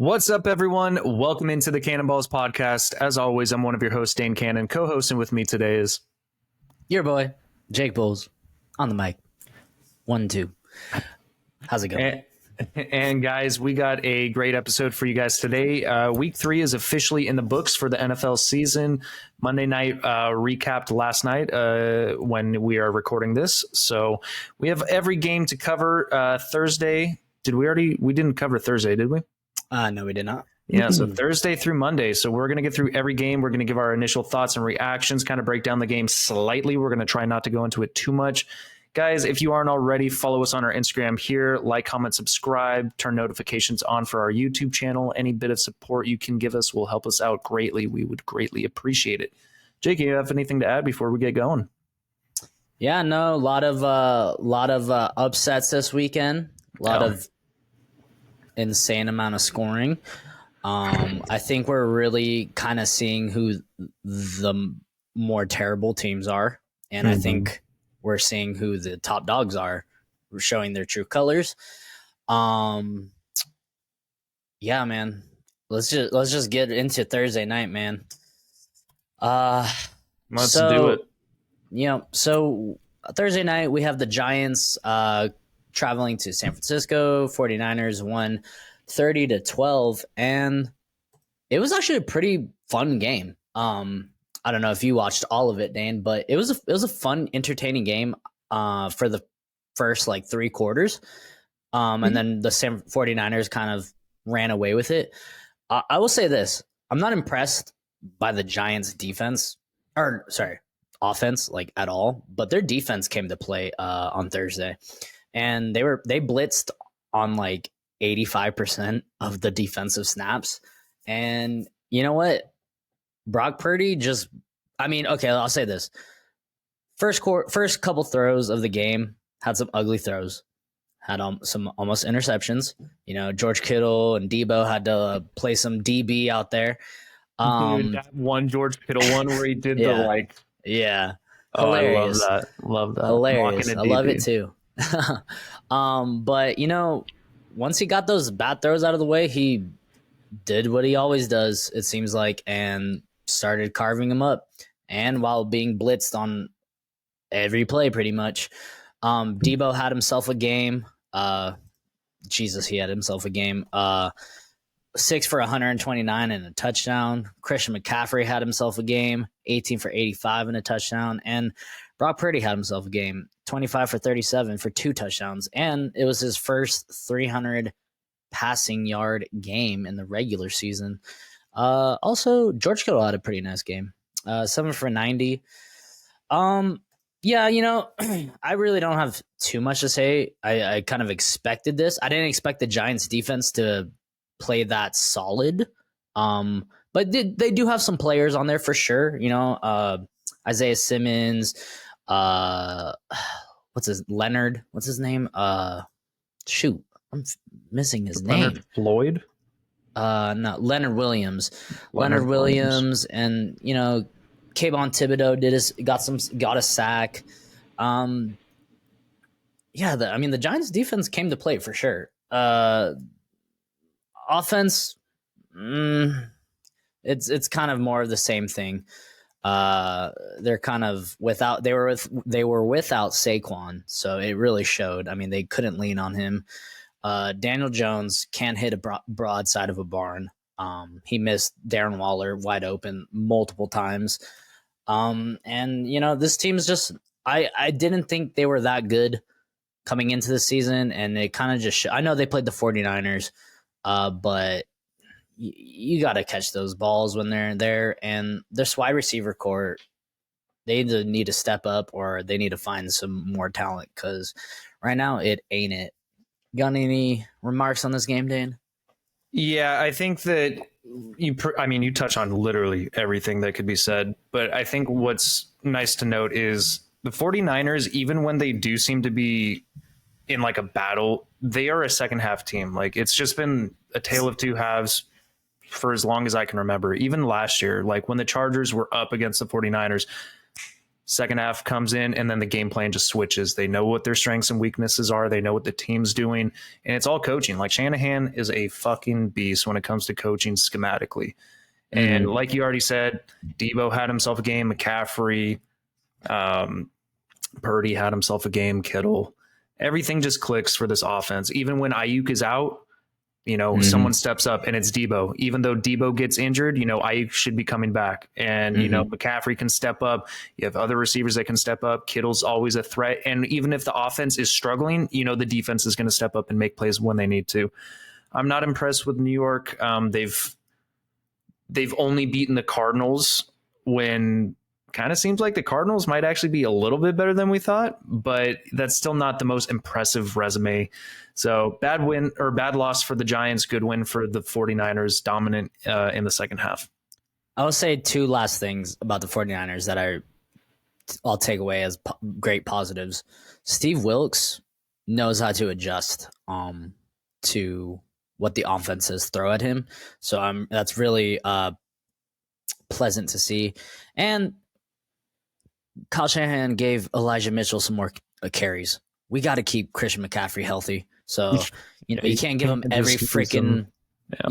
What's up, everyone? Welcome into the Cannonballs podcast. As always, I'm one of your hosts, Dane Cannon. Co-hosting with me today is your boy, Jake Bulls, on the mic. 1, 2. How's it going? And guys, we got a great episode for you guys today. Week 3 is officially in the books for the NFL season. Monday night recapped last night when we are recording this. So we have every game to cover. Thursday, we didn't cover Thursday, did we? No, we did not. Yeah, so Thursday through Monday. So we're going to get through every game. We're going to give our initial thoughts and reactions, kind of break down the game slightly. We're going to try not to go into it too much. Guys, if you aren't already, follow us on our Instagram here. Like, comment, subscribe, turn notifications on for our YouTube channel. Any bit of support you can give us will help us out greatly. We would greatly appreciate it. Jake, you have anything to add before we get going? Yeah, no, a lot of upsets this weekend. A lot of insane amount of scoring. I think we're really kind of seeing who the more terrible teams are, and I think we're seeing who the top dogs are. We're showing their true colors. Yeah, man. Let's just get into Thursday night, man. Let's do it. So Thursday night we have the Giants traveling to San Francisco. 49ers won 30-12, and it was actually a pretty fun game. I don't know if you watched all of it, Dane, but it was a fun, entertaining game for the first like 3 quarters. And then the 49ers kind of ran away with it. I will say this. I'm not impressed by the Giants offense like at all, but their defense came to play on Thursday. And they blitzed on like 85% of the defensive snaps. And you know what? Brock Purdy I'll say this. First couple throws of the game had some ugly throws, had some almost interceptions. George Kittle and Debo had to play some DB out there. Dude, that one George Kittle one where he did hilarious. Oh, I love that. Hilarious. I love it too. But once he got those bad throws out of the way, he did what he always does, it seems like, and started carving them up. And while being blitzed on every play, pretty much, Debo had himself a game. He had himself a game. 6 for 129 and a touchdown. Christian McCaffrey had himself a game. 18 for 85 and a touchdown. And Brock Purdy had himself a game. 25 for 37 for 2 touchdowns. And it was his first 300 passing yard game in the regular season. Also, George Kittle had a pretty nice game. 7 for 90. I really don't have too much to say. I kind of expected this. I didn't expect the Giants defense to play that solid. But they do have some players on there for sure. Isaiah Simmons, Leonard? What's his name? Shoot, I'm missing his name. Leonard Floyd? No, Leonard Williams. Leonard Williams, and Kayvon Thibodeau got a sack. The Giants defense came to play for sure. Offense, it's kind of more of the same thing. They're kind of they were without Saquon, so it really showed. I mean, they couldn't lean on him. Daniel Jones can't hit a broadside of a barn. He missed Darren Waller wide open multiple times. This team's just I didn't think they were that good coming into the season, and it kind of just I know they played the 49ers, but you got to catch those balls when they're there, and this wide receiver core, they either need to step up or they need to find some more talent, because right now it ain't it. Got any remarks on this game, Dane? Yeah, I think that you touch on literally everything that could be said, but I think what's nice to note is the 49ers, even when they do seem to be in like a battle, they are a second half team. Like, it's just been a tale of two halves for as long as I can remember. Even last year, like when the Chargers were up against the 49ers, Second half comes in, and then the game plan just switches. They know what their strengths and weaknesses are. They know what the team's doing, and it's all coaching. Like, Shanahan is a fucking beast when it comes to coaching schematically. And like you already said, Debo had himself a game. McCaffrey, Purdy had himself a game. Kittle. Everything just clicks for this offense. Even when Ayuk is out, someone steps up, and it's Debo. Even though Debo gets injured, Ayuk should be coming back. And, McCaffrey can step up. You have other receivers that can step up. Kittle's always a threat. And even if the offense is struggling, the defense is going to step up and make plays when they need to. I'm not impressed with New York. They've only beaten the Cardinals when kind of seems like the Cardinals might actually be a little bit better than we thought, but that's still not the most impressive resume. So bad loss for the Giants, good win for the 49ers, dominant in the second half. I will say two last things about the 49ers that I'll take away as great positives. Steve Wilkes knows how to adjust to what the offenses throw at him. So that's really pleasant to see. And Kyle Shanahan gave Elijah Mitchell some more carries. We got to keep Christian McCaffrey healthy. So, you can't give him every freaking.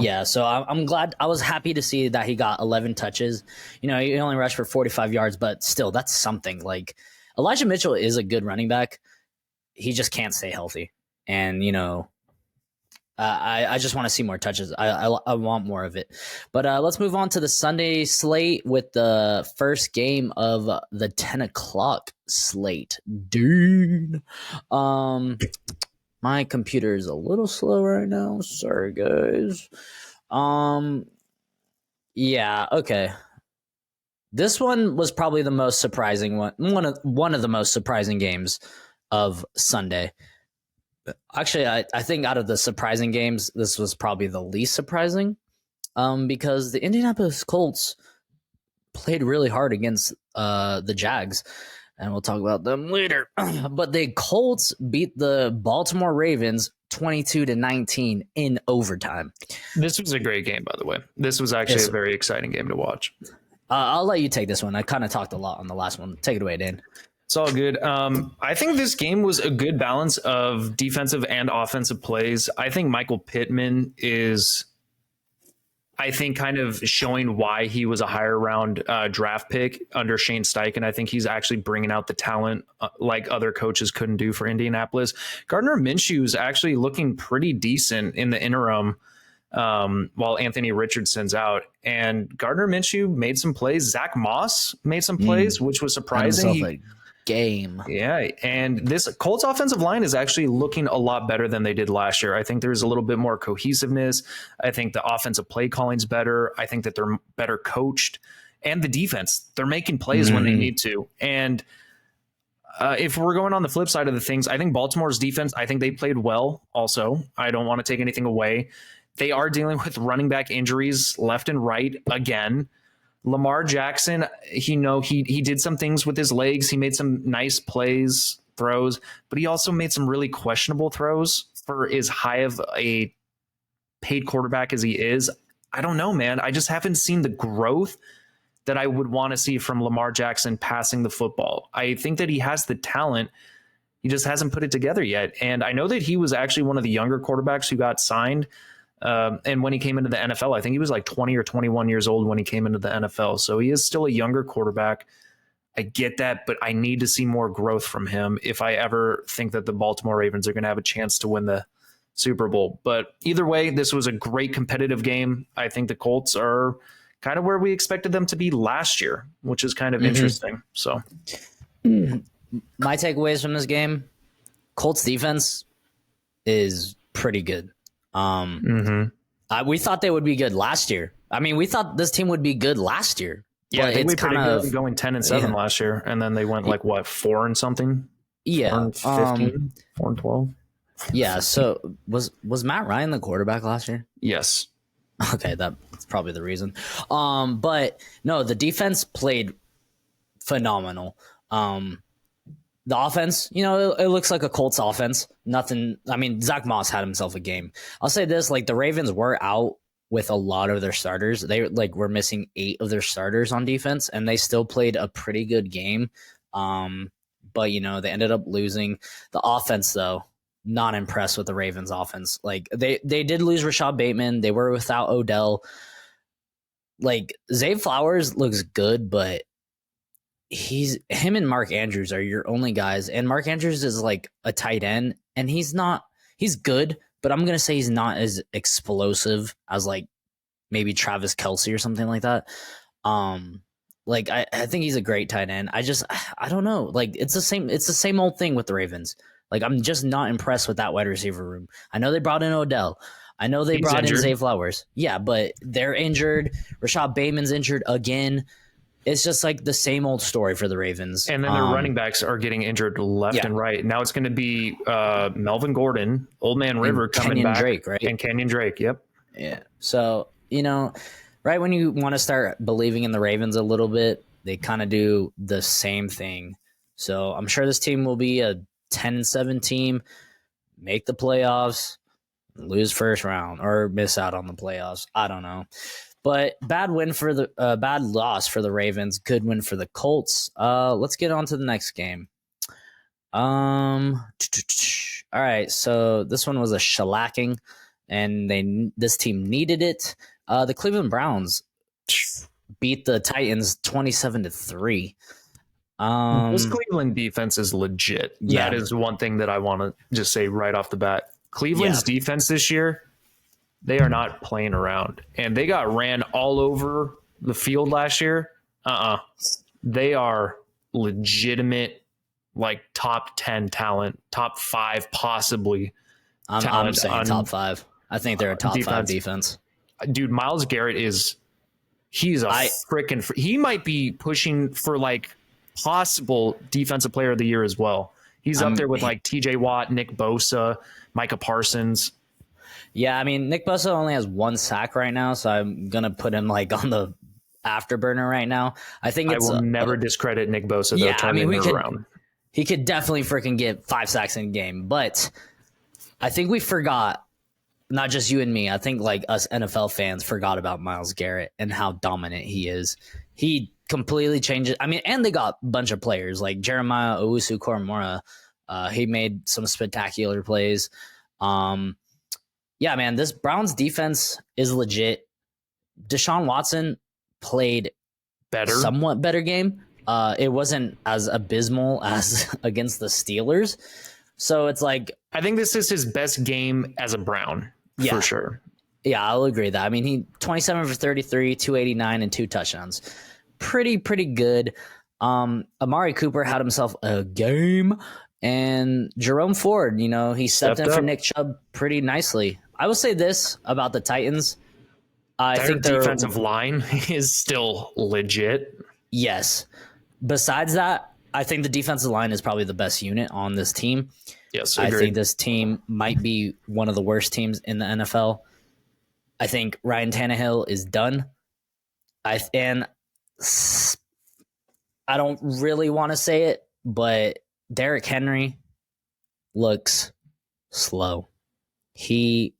Yeah. So I'm glad. I was happy to see that he got 11 touches. He only rushed for 45 yards, but still, that's something. Like, Elijah Mitchell is a good running back. He just can't stay healthy. And, I just want to see more touches. I want more of it. But let's move on to the Sunday slate with the first game of the 10 o'clock slate. Dude. My computer is a little slow right now. Sorry, guys. Yeah, okay. This one was probably the most surprising one of the most surprising games of Sunday. Actually, I think out of the surprising games, this was probably the least surprising because the Indianapolis Colts played really hard against the Jags, and we'll talk about them later. But the Colts beat the Baltimore Ravens 22-19 in overtime. This was a great game, by the way. This was actually a very exciting game to watch. I'll let you take this one. I kind of talked a lot on the last one. Take it away, Dan. It's all good. I think this game was a good balance of defensive and offensive plays. I think Michael Pittman is, kind of showing why he was a higher round draft pick under Shane Steichen. I think he's actually bringing out the talent like other coaches couldn't do for Indianapolis. Gardner Minshew is actually looking pretty decent in the interim while Anthony Richardson's out. And Gardner Minshew made some plays. Zach Moss made some plays, which was surprising. Game. Yeah, and this Colts offensive line is actually looking a lot better than they did last year. I think there's a little bit more cohesiveness. I think the offensive play calling's better. I think that they're better coached, and the defense, they're making plays when they need to. And if we're going on the flip side of the things, I think Baltimore's defense, I think they played well also. I don't want to take anything away. They are dealing with running back injuries left and right again. Lamar Jackson, he did some things with his legs. He made some nice plays, throws, but he also made some really questionable throws for as high of a paid quarterback as he is. I don't know, man. I just haven't seen the growth that I would want to see from Lamar Jackson passing the football. I think that he has the talent. He just hasn't put it together yet. And I know that he was actually one of the younger quarterbacks who got signed. And when he came into the NFL, I think he was like 20 or 21 years old when he came into the NFL. So he is still a younger quarterback. I get that, but I need to see more growth from him if I ever think that the Baltimore Ravens are going to have a chance to win the Super Bowl. But either way, this was a great competitive game. I think the Colts are kind of where we expected them to be last year, which is kind of interesting. So my takeaways from this game, Colts defense is pretty good. We thought they would be good last year. I mean, we thought this team would be good last year. Yeah, they were pretty good going 10-7 last year, and then they went 4 and something. Yeah, 4-15, 4-12. Yeah. So was Matt Ryan the quarterback last year? Yes. Okay, that's probably the reason. But no, the defense played phenomenal. The offense, it looks like a Colts offense. Nothing. I mean, Zach Moss had himself a game. I'll say this: the Ravens were out with a lot of their starters. They were missing 8 of their starters on defense, and they still played a pretty good game. But they ended up losing. The offense, though, not impressed with the Ravens offense. Like they did lose Rashad Bateman. They were without Odell. Like Zay Flowers looks good, but him and Mark Andrews are your only guys. And Mark Andrews is like a tight end, and he's good, but I'm gonna say he's not as explosive as like maybe Travis Kelce or something like that. Like I think he's a great tight end. I don't know. Like it's the same old thing with the Ravens. Like I'm just not impressed with that wide receiver room. I know they brought in Odell. I know they brought in Zay Flowers. Yeah, but they're injured. Rashad Bateman's injured again. It's just like the same old story for the Ravens. And then their running backs are getting injured left and right. Now it's going to be Melvin Gordon, Old Man River coming back. Drake, right? And Kenyon Drake, yep. Yeah. So, right when you want to start believing in the Ravens a little bit, they kind of do the same thing. So I'm sure this team will be a 10-7 team, make the playoffs, lose first round, or miss out on the playoffs. I don't know. But bad loss for the Ravens, good win for the Colts. Let's get on to the next game. All right, so this one was a shellacking, and this team needed it. The Cleveland Browns beat the Titans 27-3. This Cleveland defense is legit. Yeah. That is one thing that I want to just say right off the bat. Cleveland's defense this year, they are not playing around. And they got ran all over the field last year. They are legitimate, like top 10 talent, top 5 possibly. I'm saying top 5. I think they're a top 5 defense. Dude, Myles Garrett he's a freaking, he might be pushing for like possible defensive player of the year as well. He's up there with like TJ Watt, Nick Bosa, Micah Parsons. Yeah, I mean, Nick Bosa only has 1 sack right now, so I'm going to put him like on the afterburner right now. I will never discredit Nick Bosa, though. Yeah, I mean, he could definitely freaking get 5 sacks in a game, but I think we forgot, not just you and me, I think like us NFL fans forgot about Myles Garrett and how dominant he is. He completely changes. I mean, and they got a bunch of players like Jeremiah Owusu-Koramoah. He made some spectacular plays. Yeah, man, this Browns defense is legit. Deshaun Watson played somewhat better game. It wasn't as abysmal as against the Steelers. So it's like, I think this is his best game as a Brown, for sure. Yeah, I'll agree that. I mean, he 27 for 33, 289, and 2 touchdowns. Pretty good. Amari Cooper had himself a game, and Jerome Ford, he stepped in for Nick Chubb pretty nicely. I will say this about the Titans. I think their defensive line is still legit. Yes. Besides that, I think the defensive line is probably the best unit on this team. Yes, I think this team might be one of the worst teams in the NFL. I think Ryan Tannehill is done. I don't really want to say it, but Derrick Henry looks slow. He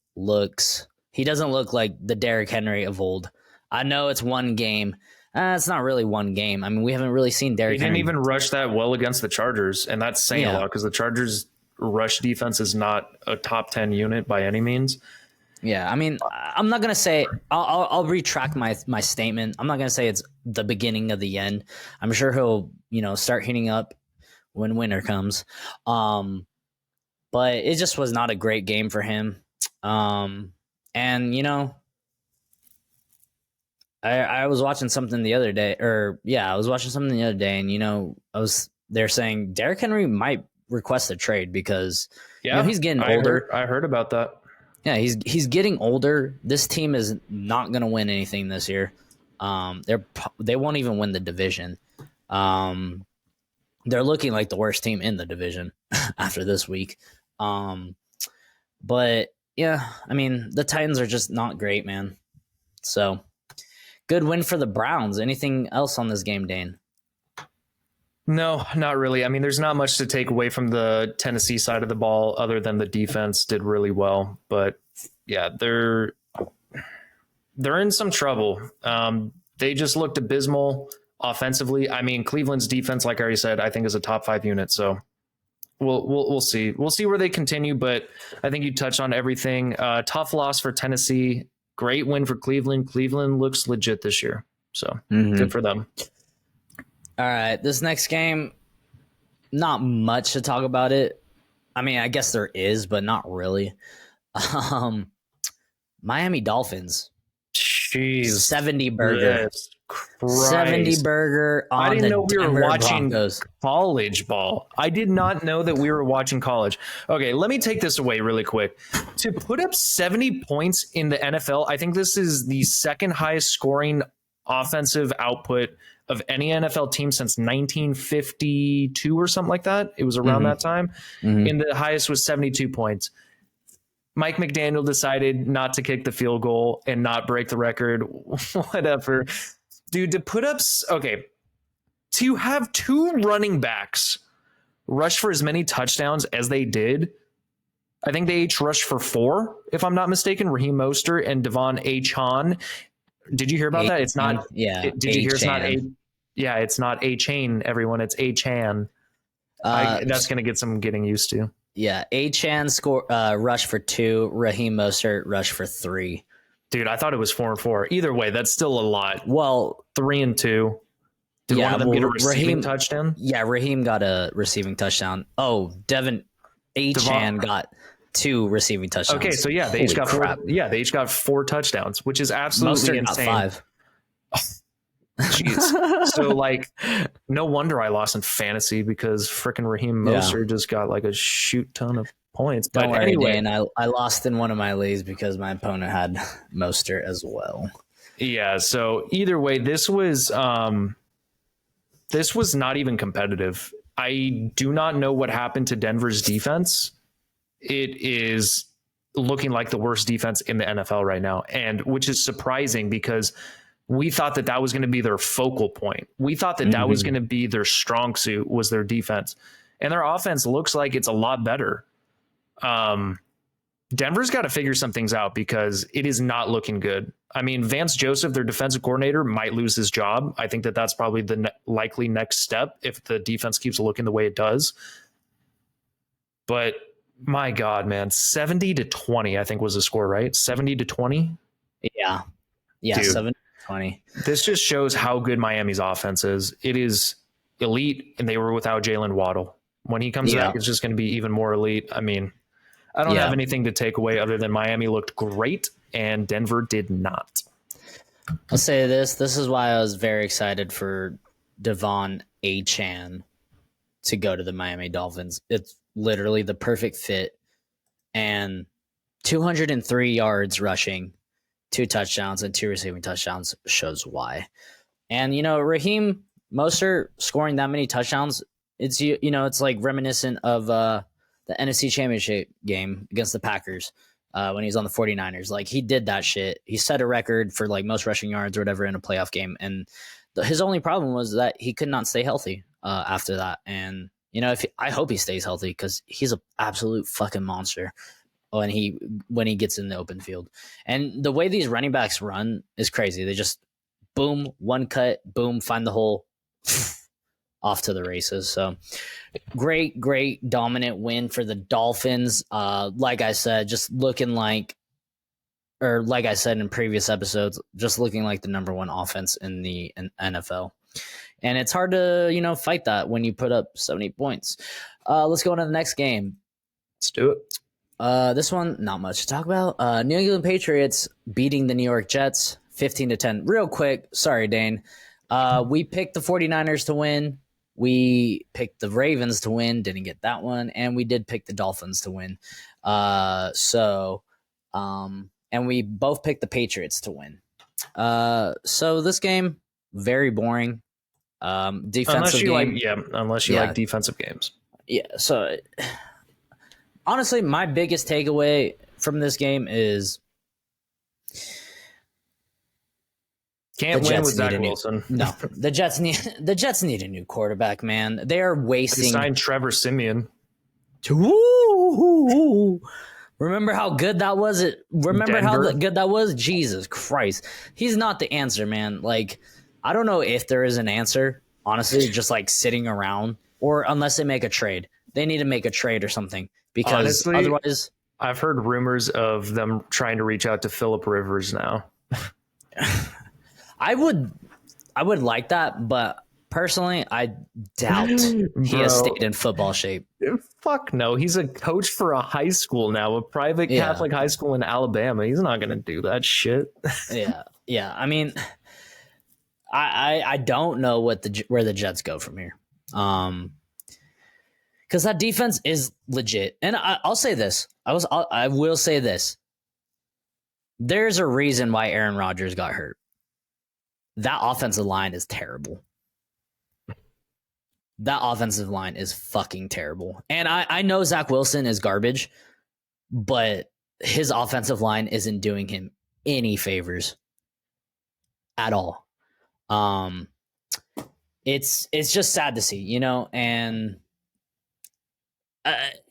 doesn't look like the Derrick Henry of old. I know it's one game. It's not really one game. I mean, we haven't really seen Derrick Henry. He didn't even rush that well against the Chargers, and that's saying a lot because the Chargers' rush defense is not a top 10 unit by any means. Yeah, I mean, I'm not going to say – I'll retract my statement. I'm not going to say it's the beginning of the end. I'm sure he'll, start heating up when winter comes. But it just was not a great game for him. And, I was watching something the other day, I was watching something the other day, and they're saying Derrick Henry might request a trade because he's getting older. I heard about that. Yeah, he's getting older. This team is not going to win anything this year. They won't even win the division. They're looking like the worst team in the division after this week. But yeah, I mean, the Titans are just not great, man. So good win for the Browns. Anything else on this game, Dane? No, not really. I mean, there's not much to take away from the Tennessee side of the ball other than the defense did really well. But yeah, they're in some trouble. They just looked abysmal offensively. I mean, Cleveland's defense, like I already said, I think is a top 5 unit. So we'll see. We'll see where they continue, but I think you touched on everything. Tough loss for Tennessee. Great win for Cleveland. Cleveland looks legit this year. So good for them. All right. This next game, not much to talk about it. I mean, I guess there is, but not really. Miami Dolphins. Jeez. 70 burger. Yes. Christ. 70 burger on I didn't know we were Denver watching Broncos. college ball. I did not know that we were watching college. Okay, let me take this away really quick. To put up 70 points in the NFL, I think this is the second highest scoring offensive output of any NFL team since 1952 or something like that. It was around that time. And the highest was 72 points. Mike McDaniel decided not to kick the field goal and not break the record. Whatever. Dude, to put up, to have 2 running backs rush for as many touchdowns as they did, I think they each rushed for 4, if I'm not mistaken. Raheem Mostert and Devon Achane. Did you hear about that? It's not. Yeah. Did you hear? It's not a. Yeah, it's not Achane. Everyone, it's Achane. That's gonna get some getting used to. Yeah, Achane rush for 2. Raheem Mostert rush for 3. Dude, I thought it was 4 and 4. Either way, that's still a lot. Well, 3 and 2. Did one of them get a receiving touchdown? Yeah, Raheem got a receiving touchdown. Oh, Devon Achane got 2 receiving touchdowns. Okay, so yeah, they each got 4. Yeah, they each got 4 touchdowns, which is absolutely insane. Got 5. Jeez. So like, no wonder I lost in fantasy because freaking Raheem Mostert just got like a shoot ton of points. But Don't worry, anyway, Dan, I lost in one of my leagues because my opponent had Mostert as well. Yeah. So either way, this was not even competitive. I do not know what happened to Denver's defense. It is looking like the worst defense in the NFL right now, and which is surprising because we thought that was going to be their focal point. We thought that was going to be their strong suit, was their defense, and their offense looks like it's a lot better. Denver's got to figure some things out because it is not looking good. I mean, Vance Joseph, their defensive coordinator, might lose his job. I think that's probably the likely next step if the defense keeps looking the way it does. But my God, man, 70-20, I think was the score, right? 70-20. Yeah. Dude, 70-20. This just shows how good Miami's offense is. It is elite, and they were without Jalen Waddle. When he comes back, it's just going to be even more elite. I mean, I don't have anything to take away other than Miami looked great and Denver did not. I'll say this. This is why I was very excited for Devon Achane to go to the Miami Dolphins. It's literally the perfect fit. And 203 yards rushing, 2 touchdowns, and 2 receiving touchdowns shows why. And, Raheem Mostert scoring that many touchdowns, it's like reminiscent of the NFC Championship game against the Packers when he was on the 49ers. Like, he did that shit. He set a record for like most rushing yards or whatever in a playoff game. And his only problem was that he could not stay healthy after that. And, I hope he stays healthy because he's an absolute fucking monster when he gets in the open field. And the way these running backs run is crazy. They just boom, one cut, boom, find the hole, off to the races. So great dominant win for the Dolphins. Like I said, like I said in previous episodes, just looking like the number 1 offense in the NFL. And it's hard to, fight that when you put up 70 points. Let's go on to the next game. Let's do it. This one, not much to talk about. New England Patriots beating the New York Jets 15-10. Real quick. Sorry, Dane. We picked the 49ers to win. We picked the Ravens to win. Didn't get that one. And we did pick the Dolphins to win. And we both picked the Patriots to win. So this game, very boring. Defensive game. Unless you like defensive games. Yeah. So honestly, my biggest takeaway from this game is can't win with Zach Wilson. No, the Jets need a new quarterback, man. They are wasting. They signed Trevor Siemian. Remember how good that was? How good that was? Jesus Christ. He's not the answer, man. Like, I don't know if there is an answer, honestly, just like sitting around, or unless they make a trade. They need to make a trade or something, because Honestly, otherwise, I've heard rumors of them trying to reach out to Phillip Rivers now. I would like that, but personally, I doubt he has Bro. stayed in football shape. Fuck no. He's a coach for a high school now, a private Yeah. Catholic high school in Alabama. He's not going to do that shit. Yeah. I mean, I don't know where the Jets go from here. Because that defense is legit, and I'll say this. I will say this. There's a reason why Aaron Rodgers got hurt. That offensive line is terrible. That offensive line is fucking terrible. And I know Zach Wilson is garbage, but his offensive line isn't doing him any favors at all. It's just sad to see, you know, and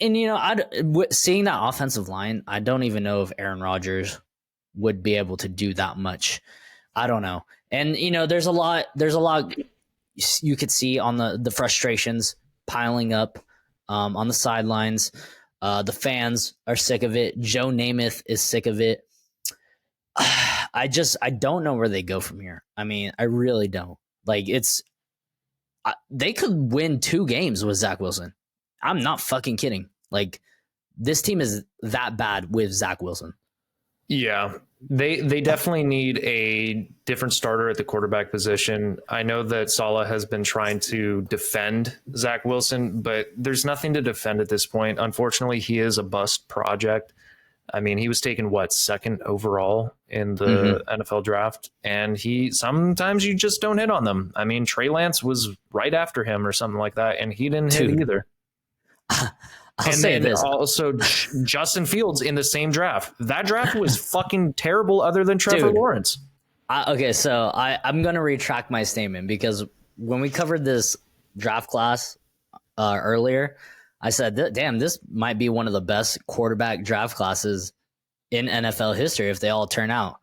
you know, seeing that offensive line, I don't even know if Aaron Rodgers would be able to do that much. I don't know. And you know, there's a lot you could see on the frustrations piling up on the sidelines. The fans are sick of it. Joe Namath is sick of it. I don't know where they go from here. I mean, I really don't. Like, they could win 2 games with Zach Wilson. I'm not fucking kidding. Like, this team is that bad with Zach Wilson. Yeah, they definitely need a different starter at the quarterback position. I know that Saleh has been trying to defend Zach Wilson, but there's nothing to defend at this point. Unfortunately, he is a bust project. I mean, he was taken, second overall in the NFL draft, and sometimes you just don't hit on them. I mean, Trey Lance was right after him or something like that, and he didn't hit either. I'll say this. Also, Justin Fields in the same draft. That draft was fucking terrible other than Trevor Lawrence. Okay, so I'm going to retract my statement, because when we covered this draft class earlier, I said, damn, this might be one of the best quarterback draft classes in NFL history if they all turn out.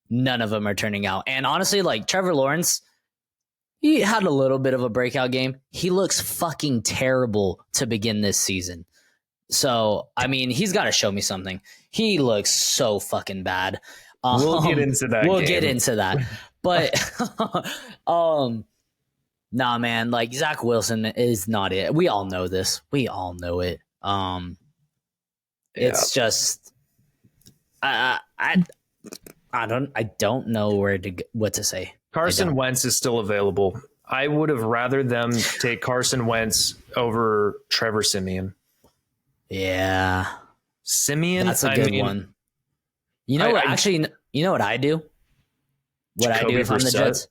None of them are turning out. And honestly, like, Trevor Lawrence, he had a little bit of a breakout game. He looks fucking terrible to begin this season. So, I mean, he's got to show me something. He looks so fucking bad. We'll get into that. We'll get into that. But, nah, man, like, Zach Wilson is not it. We all know this. We all know it. It's just, I don't know what to say. Carson Wentz is still available. I would have rather them take Carson Wentz over Trevor Siemian. Yeah. Siemian, that's a good one. You know what? Actually, you know what I do? What Jacoby I do if I'm the Jets?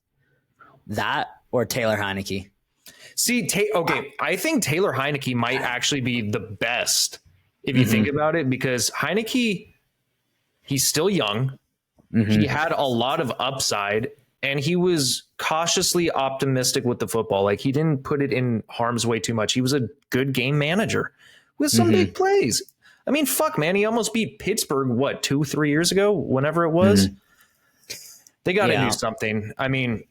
That or Taylor Heineke. See, okay, I think Taylor Heineke might actually be the best if you think about it, because Heineke, he's still young. He had a lot of upside, and he was cautiously optimistic with the football. Like, he didn't put it in harm's way too much. He was a good game manager with some big plays. I mean, fuck, man. He almost beat Pittsburgh, 2-3 years ago, whenever it was. They got to do something. I mean,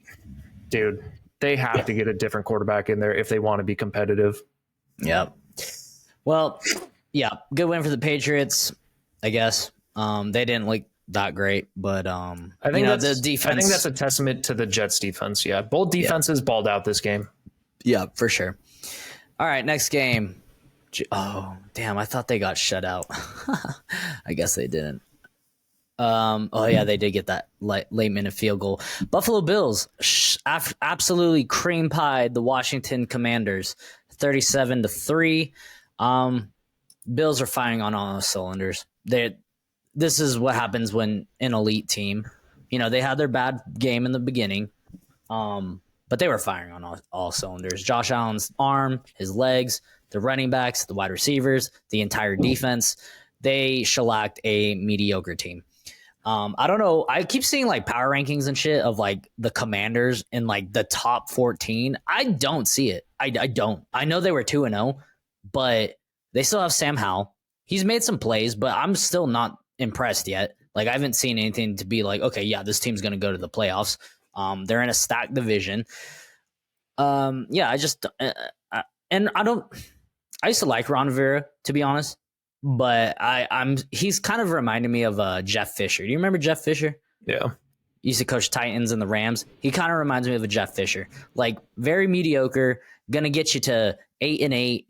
dude, they have to get a different quarterback in there if they want to be competitive. Yep. Well, yeah, good win for the Patriots, I guess. They didn't look that great, but I think the defense. I think that's a testament to the Jets defense. Yeah, both defenses balled out this game. Yeah, for sure. All right, next game. Oh, damn! I thought they got shut out. I guess they didn't. Oh yeah, they did get that late minute field goal. Buffalo Bills absolutely cream pied the Washington Commanders, 37-3. Bills are firing on all cylinders. This is what happens when an elite team, they had their bad game in the beginning, but they were firing on all cylinders. Josh Allen's arm, his legs, the running backs, the wide receivers, the entire defense, they shellacked a mediocre team. I don't know. I keep seeing like power rankings and shit of like the Commanders in like the top 14. I don't see it. I don't. I know they were 2-0, but they still have Sam Howell. He's made some plays, but I'm still not impressed yet. Like, I haven't seen anything to be like, okay, yeah, this team's going to go to the playoffs. They're in a stacked division. Yeah, I just and I don't. I used to like Ron Rivera, to be honest, but he's kind of reminding me of Jeff Fisher. Do you remember Jeff Fisher? Yeah. He used to coach Titans and the Rams. He kind of reminds me of a Jeff Fisher, like very mediocre, gonna get you to 8-8,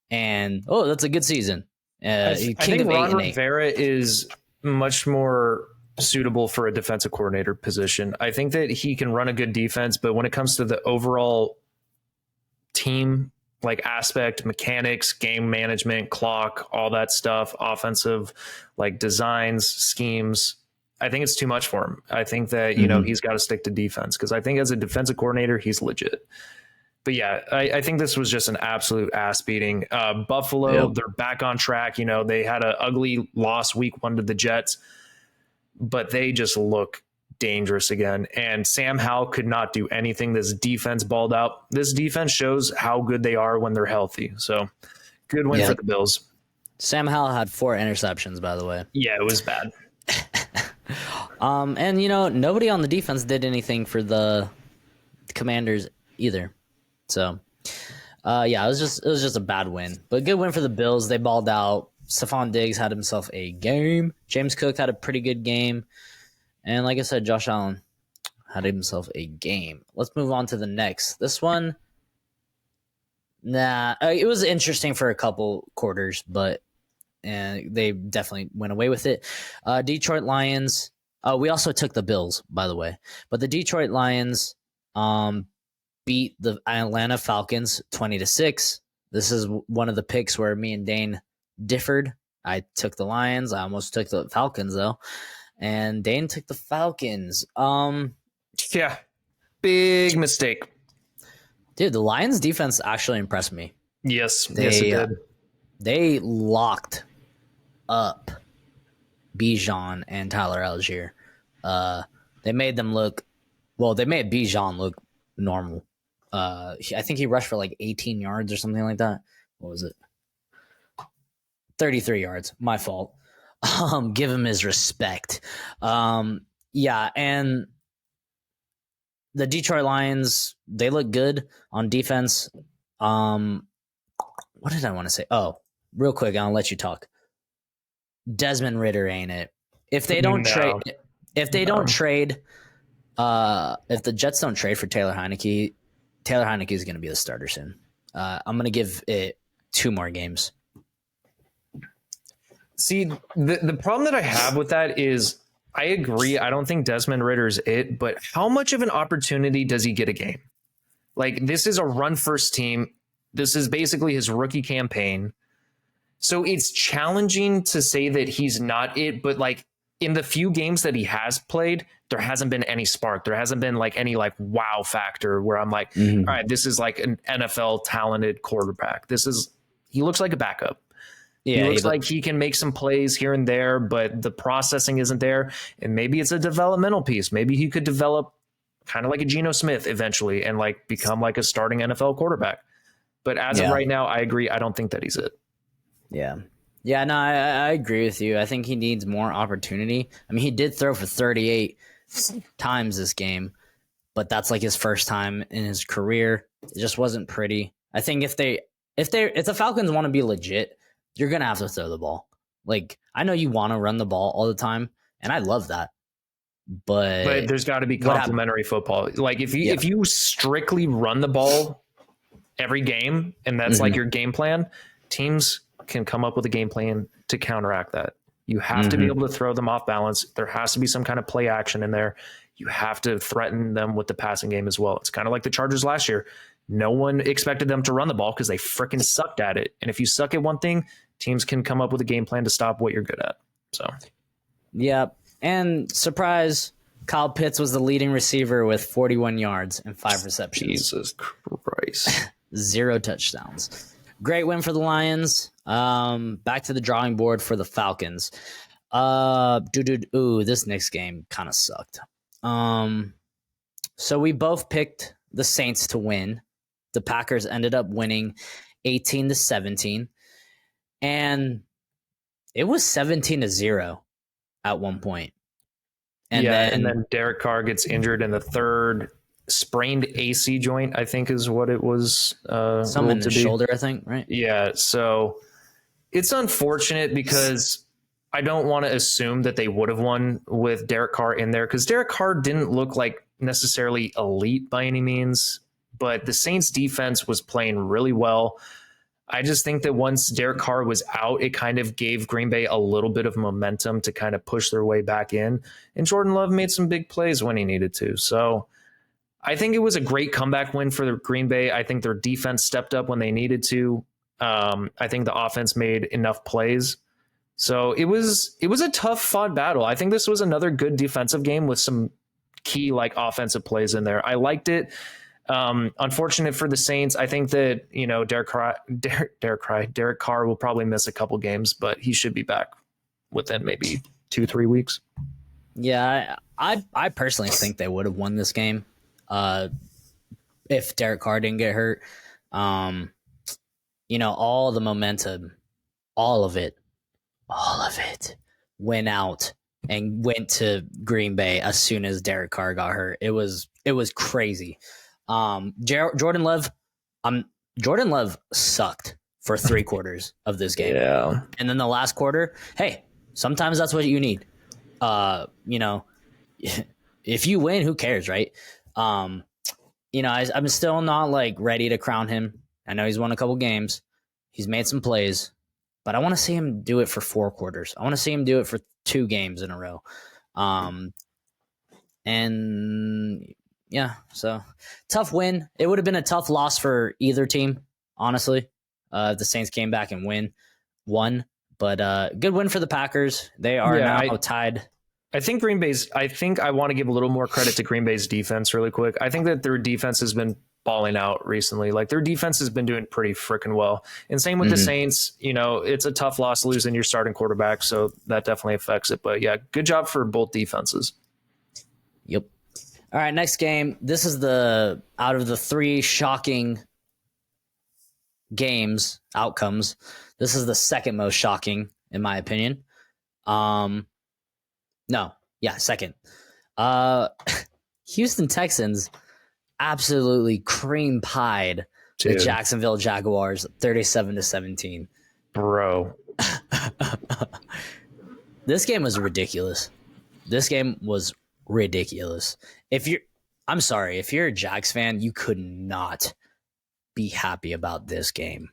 and oh, that's a good season. I think Ron Rivera is much more suitable for a defensive coordinator position. I think that he can run a good defense, but when it comes to the overall team like aspect, mechanics, game management, clock, all that stuff, offensive like designs, schemes, I think it's too much for him. I think that, you know, he's got to stick to defense because I think as a defensive coordinator, he's legit. But yeah, I think this was just an absolute ass beating. Buffalo, they're back on track. You know, they had an ugly loss week 1 to the Jets, but they just look dangerous again. And Sam Howell could not do anything. This defense balled out. This defense shows how good they are when they're healthy. So good win for the Bills. Sam Howell had 4 interceptions, by the way. Yeah, it was bad. And you know, nobody on the defense did anything for the Commanders either. So, yeah, it was just a bad win, but good win for the Bills. They balled out. Stephon Diggs had himself a game. James Cook had a pretty good game. And like I said, Josh Allen had himself a game. Let's move on to the next. This one, it was interesting for a couple quarters, but they definitely went away with it. Detroit Lions. We also took the Bills, by the way. But the Detroit Lions beat the Atlanta Falcons 20-6. This is one of the picks where me and Dane differed. I took the Lions. I almost took the Falcons, though. And Dane took the Falcons. Yeah, big mistake. Dude, the Lions defense actually impressed me. Yes, yes, it did. They locked up Bijan and Tyler Algier. They made them look. Well, they made Bijan look normal. I think he rushed for like 18 yards or something like that. What was it? 33 yards. My fault. Give him his respect. Yeah, and the Detroit Lions, they look good on defense. What did I want to say? Oh, real quick, I'll let you talk. Desmond Ridder ain't it. If they don't trade, if the Jets don't trade for Taylor Heineke is going to be the starter soon. I'm going to give it 2 more games. See, the problem that I have with that is I agree. I don't think Desmond Ridder's it, but how much of an opportunity does he get a game? Like, this is a run first team. This is basically his rookie campaign. So it's challenging to say that he's not it, but like in the few games that he has played, there hasn't been any spark. There hasn't been like any like wow factor where I'm like, all right, this is like an NFL talented quarterback. He looks like a backup. Yeah, he looks like he can make some plays here and there, but the processing isn't there. And maybe it's a developmental piece. Maybe he could develop kind of like a Geno Smith eventually and like become like a starting NFL quarterback. But as of right now, I agree. I don't think that he's it. Yeah. Yeah, no, I agree with you. I think he needs more opportunity. I mean, he did throw for 38 times this game, but that's like his first time in his career. It just wasn't pretty. I think if the Falcons want to be legit, you're going to have to throw the ball. Like, I know you want to run the ball all the time, and I love that. But there's got to be complementary football. Like, if you strictly run the ball every game, and that's like your game plan, teams can come up with a game plan to counteract that. You have to be able to throw them off balance. There has to be some kind of play action in there. You have to threaten them with the passing game as well. It's kind of like the Chargers last year. No one expected them to run the ball because they freaking sucked at it. And if you suck at one thing, teams can come up with a game plan to stop what you're good at. So, yeah. And surprise, Kyle Pitts was the leading receiver with 41 yards and 5 receptions. Jesus Christ. 0 touchdowns. Great win for the Lions. Back to the drawing board for the Falcons. This next game kind of sucked. So we both picked the Saints to win. The Packers ended up winning 18-17. And it was 17-0 at one point. And and then then Derek Carr gets injured in the third, sprained AC joint, I think is what it was some in ruled the to be. shoulder, I think, right? Yeah, so it's unfortunate because I don't want to assume that they would have won with Derek Carr in there, because Derek Carr didn't look like necessarily elite by any means, but the Saints defense was playing really well. I just think that once Derek Carr was out, it kind of gave Green Bay a little bit of momentum to kind of push their way back in. And Jordan Love made some big plays when he needed to. So I think it was a great comeback win for Green Bay. I think their defense stepped up when they needed to. I think the offense made enough plays. So it was a tough fought battle. I think this was another good defensive game with some key like offensive plays in there. I liked it. Unfortunate for the Saints. I think that, Derek Carr will probably miss a couple games, but he should be back within maybe 2-3 weeks. Yeah, I personally think they would have won this game if Derek Carr didn't get hurt. All the momentum, all of it went out and went to Green Bay as soon as Derek Carr got hurt. It was crazy. Jordan Love sucked for 3 quarters of this game. Yeah. And then the last quarter, hey, sometimes that's what you need. If you win, who cares, right? I'm still not like ready to crown him. I know he's won a couple games. He's made some plays, but I want to see him do it for 4 quarters. I want to see him do it for 2 games in a row. Yeah, so tough win. It would have been a tough loss for either team, honestly. If the Saints came back and won, but good win for the Packers. They are now tied. I think I want to give a little more credit to Green Bay's defense really quick. I think that their defense has been balling out recently. Like their defense has been doing pretty freaking well. And same with the Saints. It's a tough loss losing your starting quarterback, so that definitely affects it. But yeah, good job for both defenses. Yep. All right, next game. This is out of the 3 shocking outcomes. This is the second most shocking, in my opinion. Second. Houston Texans absolutely cream pied the Jacksonville Jaguars 37-17. Bro. This game was ridiculous. If you're a Jags fan, you could not be happy about this game.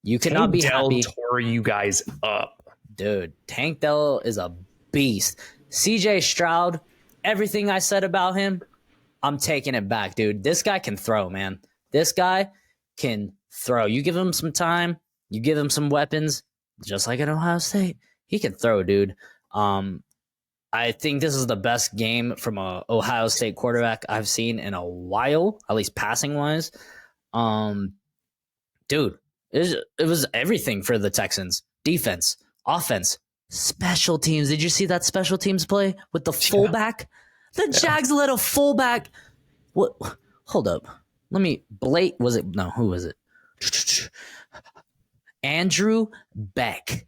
You could not be happy. Tore you guys up. Dude, Tank Dell is a beast. CJ Stroud, everything I said about him, I'm taking it back, dude. This guy can throw, man. This guy can throw. You give him some time, you give him some weapons, just like at Ohio State, he can throw, dude. I think this is the best game from a Ohio State quarterback I've seen in a while, at least passing wise. Dude, it was everything for the Texans. Defense, offense, special teams. Did you see that special teams play with the fullback? The Jags let a fullback. What? Hold up. Was it? No, who was it? Andrew Beck.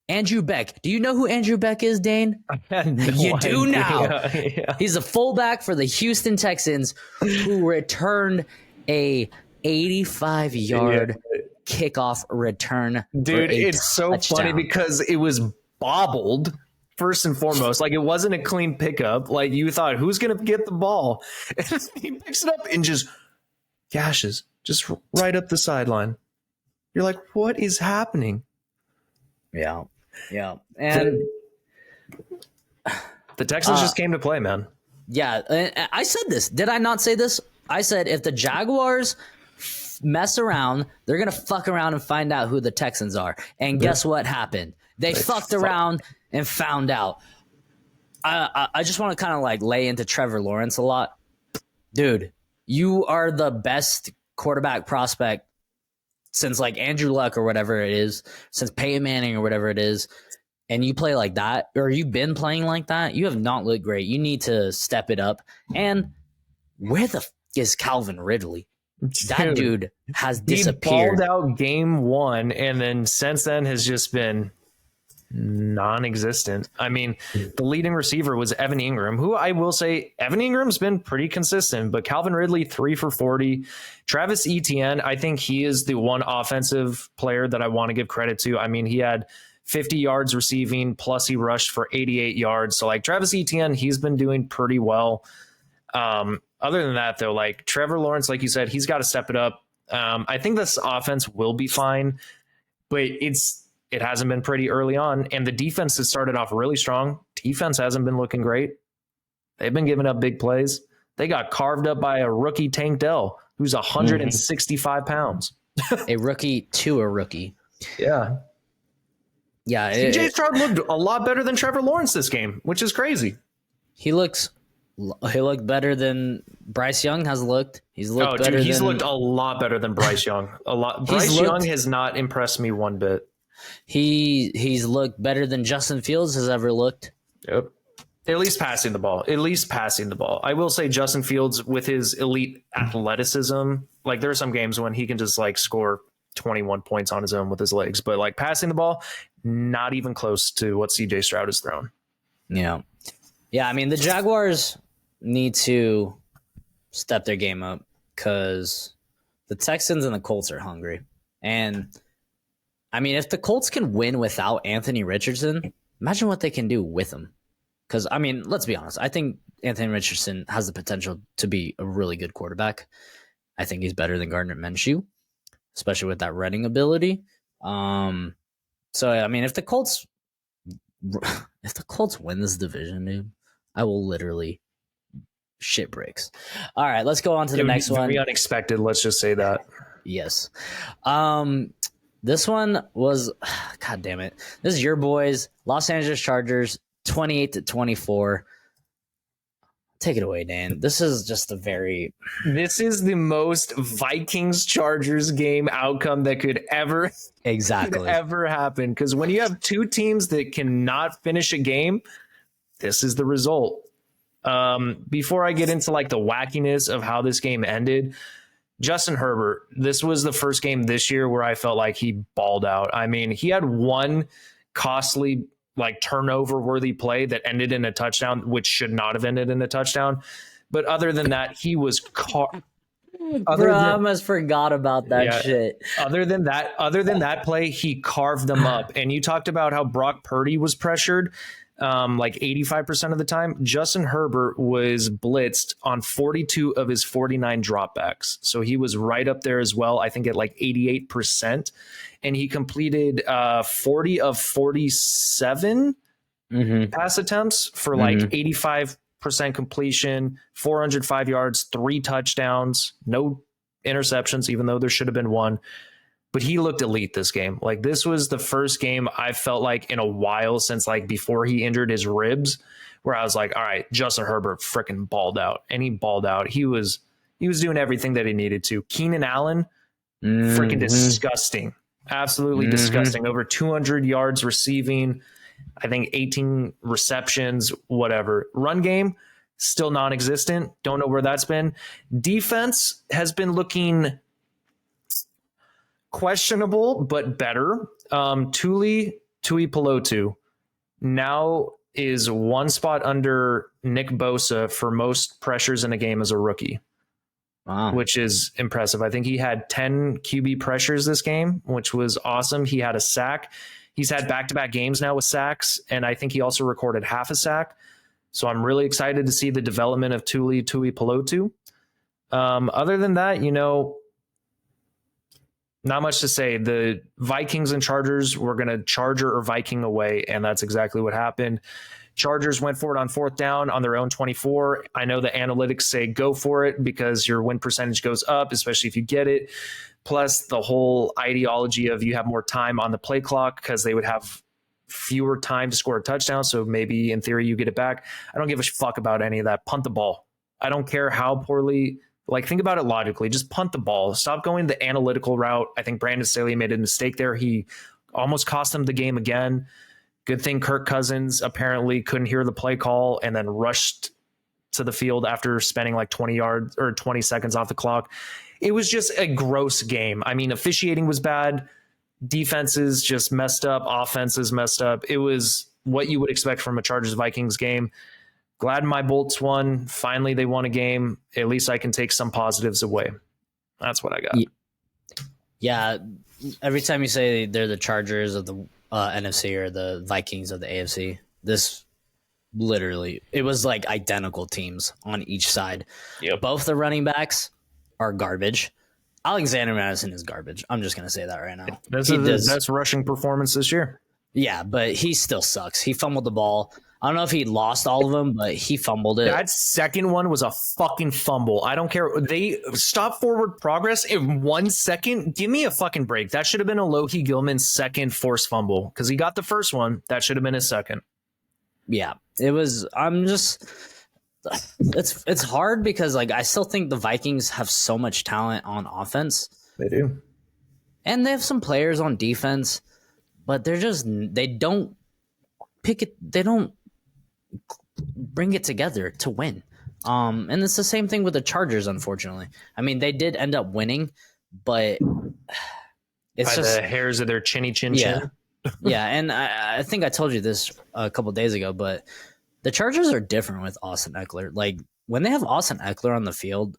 Andrew Beck. Do you know who Andrew Beck is, Dane? You do now. Yeah. He's a fullback for the Houston Texans who returned a 85-yard kickoff return. Dude, it's so touchdown. Funny because it was bobbled first and foremost. Like, it wasn't a clean pickup. Like, you thought, who's going to get the ball? And he picks it up and just gashes just right up the sideline. You're like, what is happening? Yeah. And the Texans just came to play, man. Yeah. I said this. Did I not say this? I said if the Jaguars mess around, they're going to fuck around and find out who the Texans are. And guess what happened? They fucked around and found out. I just want to kind of like lay into Trevor Lawrence a lot. Dude, you are the best quarterback prospect since like Andrew Luck or whatever it is, since Peyton Manning or whatever it is, and you play like that, or you've been playing like that, you have not looked great. You need to step it up. And where the is Calvin Ridley? That dude has disappeared. He balled out game 1, and then since then has just been non-existent. I mean, the leading receiver was Evan Ingram, who I will say Evan Ingram's been pretty consistent, but Calvin Ridley 3 for 40. Travis Etienne, I think he is the one offensive player that I want to give credit to. I mean, he had 50 yards receiving, plus he rushed for 88 yards. So like Travis Etienne, he's been doing pretty well. Other than that, though, like Trevor Lawrence, like you said, he's got to step it up. I think this offense will be fine, but it hasn't been pretty early on. And the defense has started off really strong. Defense hasn't been looking great. They've been giving up big plays. They got carved up by a rookie, Tank Dell, who's 165 pounds. A rookie to a rookie. Yeah. Yeah. CJ Stroud looked a lot better than Trevor Lawrence this game, which is crazy. He looked better than Bryce Young has looked. He's looked better. He's looked a lot better than Bryce Young. A lot. Bryce Young has not impressed me one bit. He's looked better than Justin Fields has ever looked. Yep. At least passing the ball. I will say Justin Fields with his elite athleticism, like there are some games when he can just like score 21 points on his own with his legs, but like passing the ball, not even close to what CJ Stroud has thrown. Yeah. Yeah, I mean, the Jaguars need to step their game up because the Texans and the Colts are hungry. And, I mean, if the Colts can win without Anthony Richardson, imagine what they can do with him. Because, I mean, let's be honest. I think Anthony Richardson has the potential to be a really good quarterback. I think he's better than Gardner Minshew, especially with that running ability. So, I mean, if the Colts win this division, dude, I will literally shit bricks. All right, let's go on to the next one. Very unexpected. Let's just say that. Yes. This one was, God damn it. This is your boys, Los Angeles Chargers, 28-24. Take it away, Dan. This is the most Vikings Chargers game outcome that could ever happen. Because when you have two teams that cannot finish a game, this is the result. Before I get into like the wackiness of how this game ended, Justin Herbert, this was the first game this year where I felt like he balled out. I mean, he had one costly like turnover worthy play that ended in a touchdown, which should not have ended in a touchdown. But other than that, he was I almost forgot about that shit. Other than that play, he carved them up. And you talked about how Brock Purdy was pressured like 85% of the time. Justin Herbert was blitzed on 42 of his 49 dropbacks. So he was right up there as well. I think at like 88%. And he completed 40 of 47 pass attempts for like 85% completion, 405 yards, 3 touchdowns, no interceptions, even though there should have been one. But he looked elite this game. Like this was the first game I felt like in a while since like before he injured his ribs, where I was like, all right, Justin Herbert freaking balled out. And he balled out. He was doing everything that he needed to. Keenan Allen, freaking disgusting. Absolutely disgusting. Over 200 yards receiving, I think 18 receptions, whatever. Run game, still non-existent. Don't know where that's been. Defense has been looking questionable, but better. Tuli Pelotu now is one spot under Nick Bosa for most pressures in a game as a rookie. Wow. Which is impressive. I think he had 10 QB pressures this game, which was awesome. He had a sack. He's had back-to-back games now with sacks, and I think he also recorded half a sack. So I'm really excited to see the development of Tuli Pelotu. Other than that, not much to say. The Vikings and Chargers were going to Charger or Viking away, and that's exactly what happened. Chargers went for it on 4th down on their own 24. I know the analytics say go for it because your win percentage goes up, especially if you get it. Plus the whole ideology of you have more time on the play clock because they would have fewer time to score a touchdown. So maybe in theory you get it back. I don't give a fuck about any of that. Punt the ball. I don't care how poorly. Like, think about it logically. Just punt the ball. Stop going the analytical route. I think Brandon Staley made a mistake there. He almost cost them the game again. Good thing Kirk Cousins apparently couldn't hear the play call and then rushed to the field after spending like 20 yards or 20 seconds off the clock. It was just a gross game. I mean, officiating was bad. Defenses just messed up. Offenses messed up. It was what you would expect from a Chargers-Vikings game. Glad my Bolts won. Finally, they won a game. At least I can take some positives away. That's what I got. Yeah. Every time you say they're the Chargers of the NFC or the Vikings of the AFC, this literally, it was like identical teams on each side. Yep. Both the running backs are garbage. Alexander Madison is garbage. I'm just going to say that right now. This is the best rushing performance this year. Yeah, but he still sucks. He fumbled the ball. I don't know if he lost all of them, but he fumbled it. That second one was a fucking fumble. I don't care. They stopped forward progress in 1 second. Give me a fucking break. That should have been a Loki Gilman second forced fumble because he got the first one. That should have been his second. Yeah, it was. I'm just. It's hard because like I still think the Vikings have so much talent on offense. They do, and they have some players on defense, but they don't pick it. They don't bring it together to win. And it's the same thing with the Chargers. Unfortunately, I mean they did end up winning, but it's by just the hairs of their chinny chin yeah. chin. Yeah, and I think I told you this a couple of days ago, but the Chargers are different with Austin Eckler. Like when they have Austin Eckler on the field,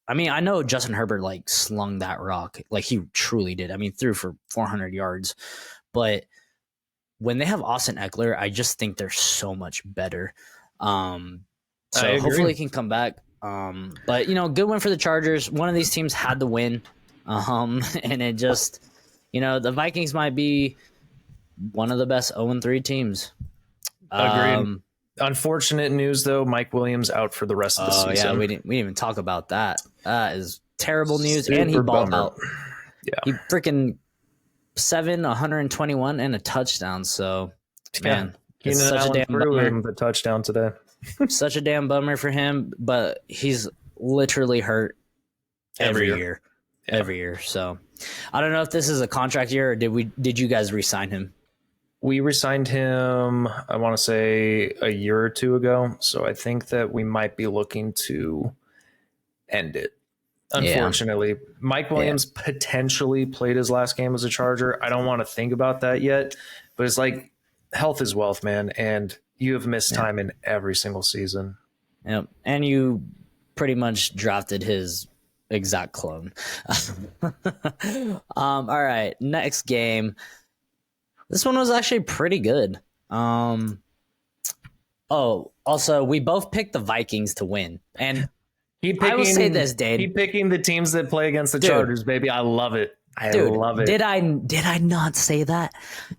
I mean, I know Justin Herbert like slung that rock, like he truly did. I mean, threw for 400 yards, but when they have Austin Eckler, I just think they're so much better. So hopefully he can come back. But you know, good win for the Chargers. One of these teams had to win, and it just, you know, the Vikings might be one of the best 0-3 teams. Agreed. Unfortunate news though, Mike Williams out for the rest of the season. Yeah, we didn't even talk about that. That is terrible news. And he balled out. Yeah. He freaking 121 and a touchdown. So man, it's such a damn bummer. The touchdown today. Such a damn bummer for him, but he's literally hurt every year. Yeah. Every year. So I don't know if this is a contract year or did you guys re-sign him? We re-signed him, I want to say a year or two ago. So I think that we might be looking to end it. Unfortunately, yeah. Mike Williams potentially played his last game as a Charger. I don't want to think about that yet, but it's like health is wealth, man. And you have missed time in every single season. Yep. And you pretty much drafted his exact clone. All right. Next game. This one was actually pretty good. Also, we both picked the Vikings to win. And I will say this, Dave. Keep picking the teams that play against the Chargers, baby. I love it. I love it. Did I not say that?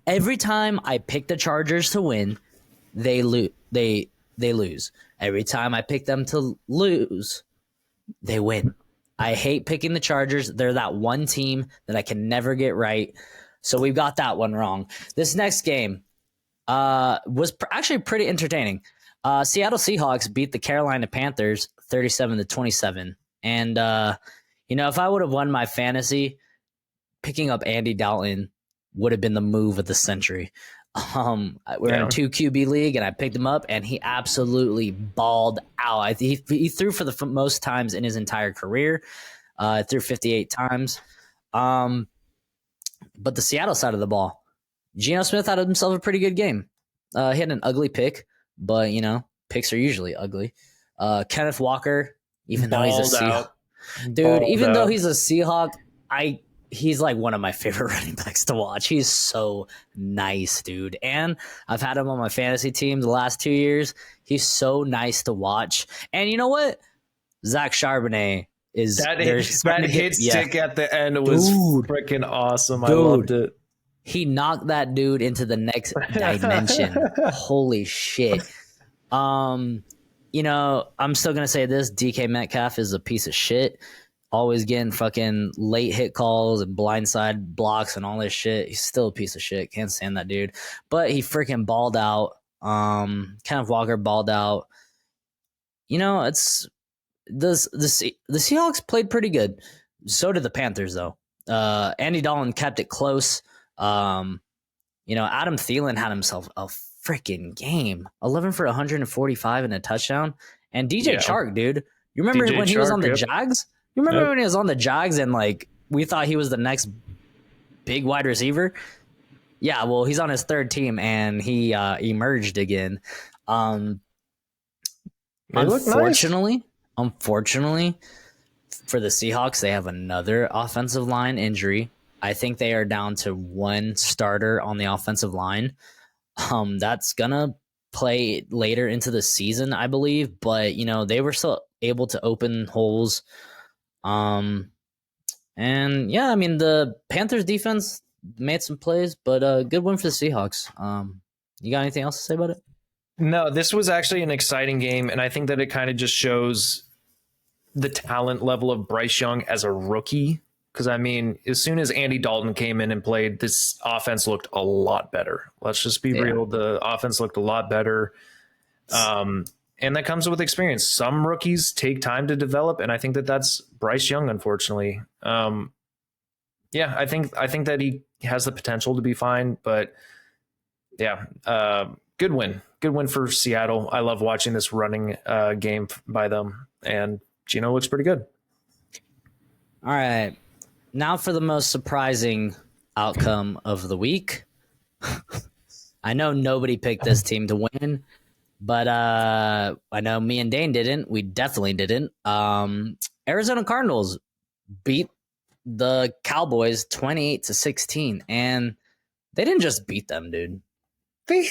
Every time I pick the Chargers to win, they lose. They lose. Every time I pick them to lose, they win. I hate picking the Chargers. They're that one team that I can never get right. So we've got that one wrong. This next game was actually pretty entertaining. Seattle Seahawks beat the Carolina Panthers 37-27. And, you know, if I would have won my fantasy, picking up Andy Dalton would have been the move of the century. We're in a 2 QB league, and I picked him up, and he absolutely balled out. He threw for the most times in his entire career. Threw 58 times. But the Seattle side of the ball, Geno Smith had himself a pretty good game. He had an ugly pick, but, you know, picks are usually ugly. Kenneth Walker, even though he's a Seahawk. Dude, even though he's a Seahawk, he's like one of my favorite running backs to watch. He's so nice, dude. And I've had him on my fantasy team the last 2 years. He's so nice to watch. And you know what? Zach Charbonnet is that hit stick at the end was freaking awesome. I loved it. He knocked that dude into the next dimension. Holy shit. You know, I'm still gonna say this: DK Metcalf is a piece of shit. Always getting fucking late hit calls and blindside blocks and all this shit. He's still a piece of shit. Can't stand that dude. But he freaking balled out. Kenneth Walker balled out. You know, it's the Seahawks played pretty good. So did the Panthers, though. Andy Dalton kept it close. You know, Adam Thielen had himself a freaking game. 11 for 145 and a touchdown. And DJ Chark, dude. You remember when he was on the Jags? You remember when he was on the Jags and, like, we thought he was the next big wide receiver. Yeah, well, he's on his third team and he emerged again. Unfortunately, unfortunately for the Seahawks, they have another offensive line injury. I think they are down to one starter on the offensive line. That's gonna play later into the season, I believe, but they were still able to open holes. And yeah, I mean the Panthers defense made some plays, but good win for the Seahawks. You got anything else to say about it? No, this was actually an exciting game, and I think that it kind of just shows the talent level of Bryce Young as a rookie. Because, I mean, as soon as Andy Dalton came in and played, this offense looked a lot better. Let's just be real. The offense looked a lot better. And that comes with experience. Some rookies take time to develop, and I think that that's Bryce Young, unfortunately. Yeah, I think that he has the potential to be fine. But, yeah, good win. Good win for Seattle. I love watching this running game by them. And Geno looks pretty good. All right. Now for the most surprising outcome of the week. I know nobody picked this team to win, but I know me and Dane didn't. We definitely didn't. Arizona Cardinals beat the Cowboys 28-16, and they didn't just beat them, dude. They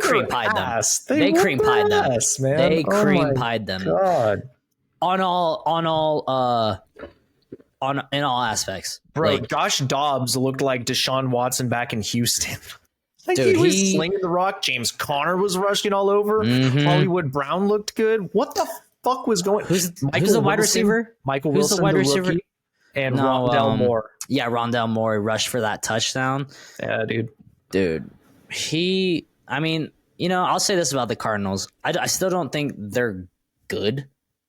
cream pied them. They cream pied them. Man. They cream pied them. God. In all aspects, bro. Like, Josh Dobbs looked like Deshaun Watson back in Houston. Like, dude, he was slinging the rock. James Conner was rushing all over. Hollywood Brown looked good. What the fuck was going? Who's the wide receiver? Michael Wilson, the wide receiver, and Rondell Moore. Yeah, Rondell Moore rushed for that touchdown. Yeah, dude. I mean, I'll say this about the Cardinals. I still don't think they're good,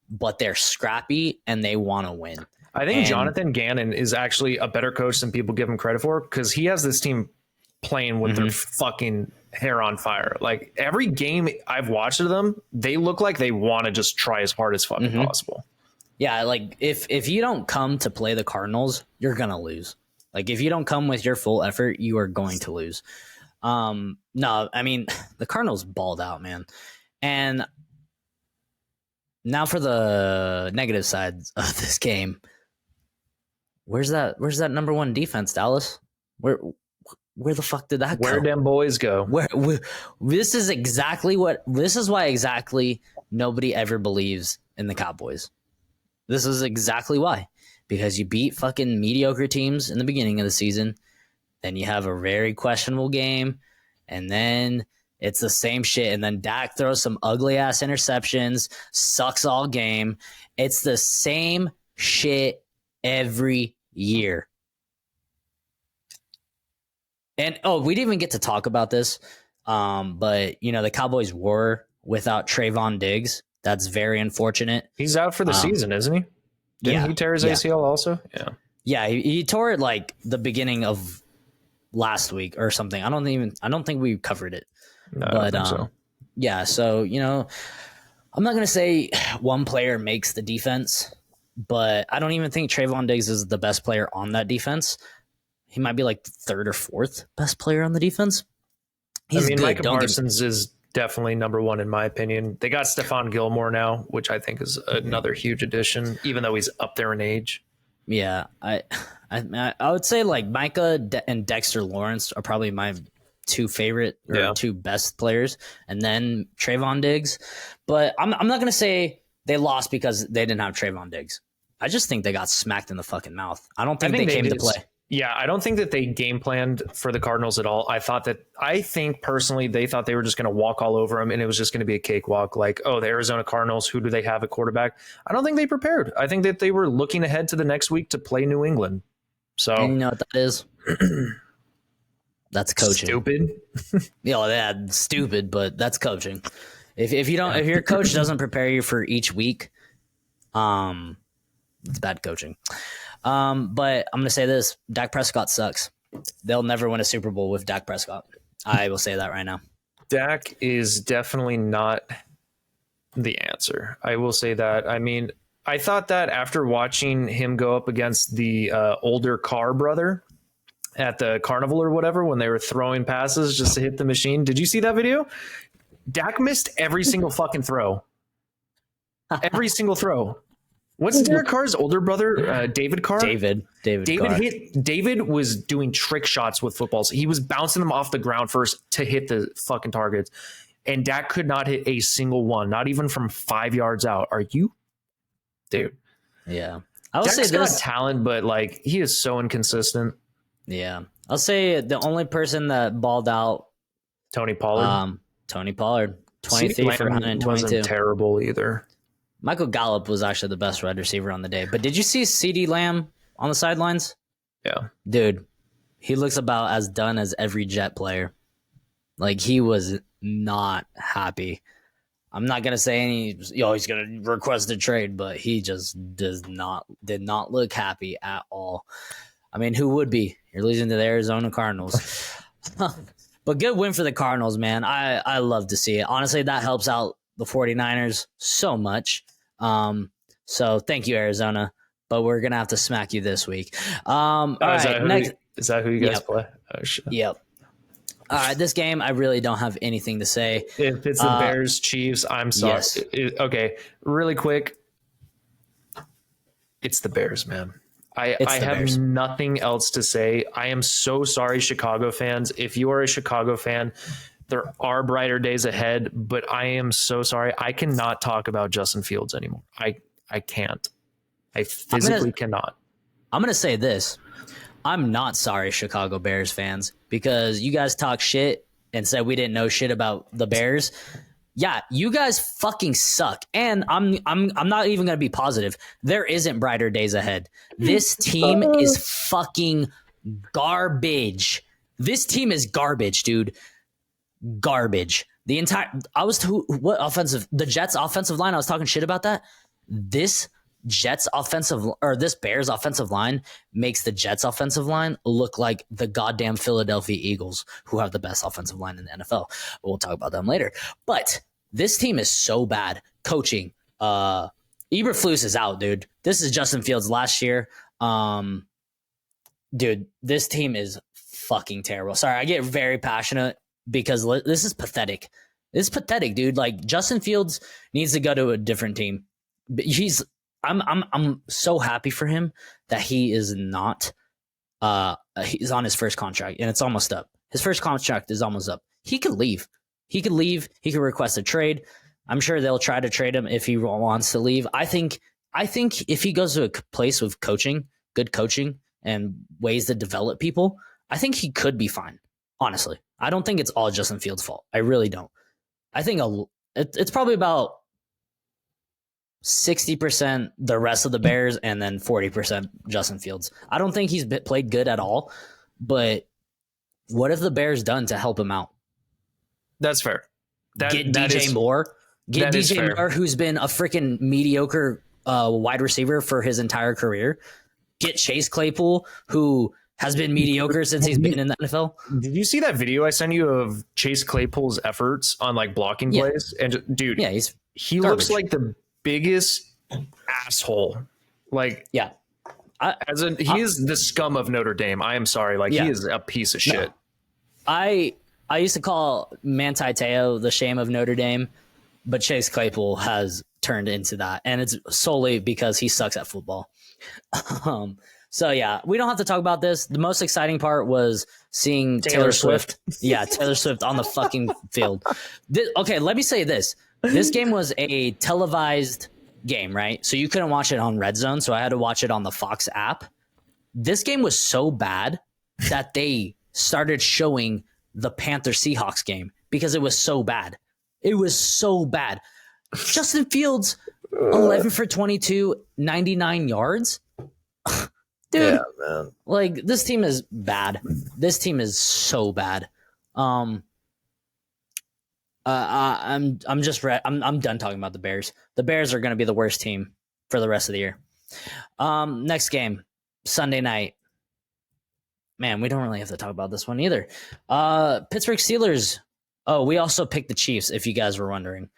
but they're scrappy and they want to win. I think Jonathan Gannon is actually a better coach than people give him credit for, because he has this team playing with their fucking hair on fire. Like, every game I've watched of them, they look like they want to just try as hard as fucking possible. Yeah, like if you don't come to play the Cardinals, you're gonna lose. Like, if you don't come with your full effort, you are going to lose. No, I mean, the Cardinals balled out, man. And now for the negative sides of this game. Where's that number one defense, Dallas? Where the fuck did that go? Where'd them boys go? This is why exactly nobody ever believes in the Cowboys. This is exactly why. Because you beat fucking mediocre teams in the beginning of the season, then you have a very questionable game, and then it's the same shit, and then Dak throws some ugly ass interceptions, sucks all game. It's the same shit every year. And we didn't even get to talk about this, but the Cowboys were without Trayvon Diggs. That's very unfortunate. He's out for the season, isn't he? Didn't he tear his ACL also? Yeah, he tore it like the beginning of last week or something. I don't think we covered it. No, but I don't think so. Yeah, so I'm not gonna say one player makes the defense, but I don't even think Trayvon Diggs is the best player on that defense. He might be like the third or fourth best player on the defense. He's good. Micah Parsons is definitely number one in my opinion. They got Stephon Gilmore now, which I think is another huge addition, even though he's up there in age. Yeah, I would say like Micah and Dexter Lawrence are probably my two favorite or two best players, and then Trayvon Diggs. But I'm not gonna say they lost because they didn't have Trayvon Diggs. I just think they got smacked in the fucking mouth. I don't think they came to play. Yeah, I don't think that they game planned for the Cardinals at all. I think personally they thought they were just going to walk all over them and it was just going to be a cakewalk. Like, the Arizona Cardinals, who do they have at quarterback? I don't think they prepared. I think that they were looking ahead to the next week to play New England. So, and you know what that is? That's coaching. Stupid. Stupid, but that's coaching. If your coach doesn't prepare you for each week, it's bad coaching. But I'm going to say this. Dak Prescott sucks. They'll never win a Super Bowl with Dak Prescott. I will say that right now. Dak is definitely not the answer. I will say that. I mean, I thought that after watching him go up against the older Carr brother, at the carnival or whatever when they were throwing passes just to hit the machine. Did you see that video? Dak missed every single fucking throw. Every single throw. What's Derek Carr's older brother, David Carr? David Carr. David was doing trick shots with footballs. He was bouncing them off the ground first to hit the fucking targets. And Dak could not hit a single one, not even from 5 yards out. Are you? Dude. Yeah. I would Dak's say got this talent, but like he is so inconsistent. Yeah. I'll say the only person that balled out Tony Pollard. Tony Pollard. CeeDee 23 for Lamb 122. wasn't terrible either. Michael Gallup was actually the best wide receiver on the day. But did you see CeeDee Lamb on the sidelines? Yeah. Dude, he looks about as done as every Jet player. Like, he was not happy. I'm not going to say he's going to request a trade, but he just did not look happy at all. I mean, who would be? You're losing to the Arizona Cardinals. But good win for the Cardinals, man. I love to see it. Honestly, that helps out the 49ers so much. So thank you, Arizona. But we're going to have to smack you this week. All right, is that who you guys play? Oh, shit. Yep. All right, this game, I really don't have anything to say. If it's the Bears, Chiefs, I'm sorry. Yes. Okay, really quick. It's the Bears, man. I have Bears. nothing else to say. I am so sorry, Chicago fans. If you are a Chicago fan, there are brighter days ahead, but I am so sorry. I cannot talk about Justin Fields anymore. I can't. I physically cannot. I'm going to say this. I'm not sorry, Chicago Bears fans, because you guys talk shit and said we didn't know shit about the Bears. Yeah, you guys fucking suck. And I'm not even going to be positive. There isn't brighter days ahead. This team is fucking garbage. This team is garbage, dude. Garbage. The Jets offensive line, I was talking shit about that. This Bears offensive line makes the Jets offensive line look like the goddamn Philadelphia Eagles, who have the best offensive line in the NFL. We'll talk about them later. But this team is so bad. Coaching. Eberflus is out, dude. This is Justin Fields last year. Dude, this team is fucking terrible. Sorry, I get very passionate because this is pathetic. This is pathetic, dude. Like, Justin Fields needs to go to a different team. I'm so happy for him that he is not he's on his first contract and it's almost up. His first contract is almost up. He could leave. He could request a trade. I'm sure they'll try to trade him if he wants to leave. I think if he goes to a place with good coaching and ways to develop people, I think he could be fine. Honestly, I don't think it's all Justin Fields' fault. I really don't. I think it's probably about 60% the rest of the Bears and then 40% Justin Fields. I don't think he's played good at all, but what have the Bears done to help him out? That's fair. Get DJ Moore. Get DJ Moore, who's been a freaking mediocre wide receiver for his entire career. Get Chase Claypool, who has been mediocre since he's been in the NFL. Did you see that video I sent you of Chase Claypool's efforts on like blocking plays? And dude, he looks like the biggest asshole. Like, yeah, he is the scum of Notre Dame. I am sorry. Like, he is a piece of shit. I used to call Manti Te'o the shame of Notre Dame, but Chase Claypool has turned into that, and it's solely because he sucks at football. So yeah, we don't have to talk about this. The most exciting part was seeing Taylor Swift. Yeah, Taylor Swift on the fucking field. Okay, let me say this. This game was a televised game, right? So you couldn't watch it on Red Zone, so I had to watch it on the Fox app. This game was so bad that they started showing the Panther-Seahawks game because it was so bad. It was so bad. Justin Fields, 11 for 22, 99 yards. Dude, yeah, man. Like, this team is bad. This team is so bad. I'm done talking about the Bears. The Bears are going to be the worst team for the rest of the year. Next game, Sunday night. Man, we don't really have to talk about this one either. Pittsburgh Steelers. Oh, we also picked the Chiefs, if you guys were wondering.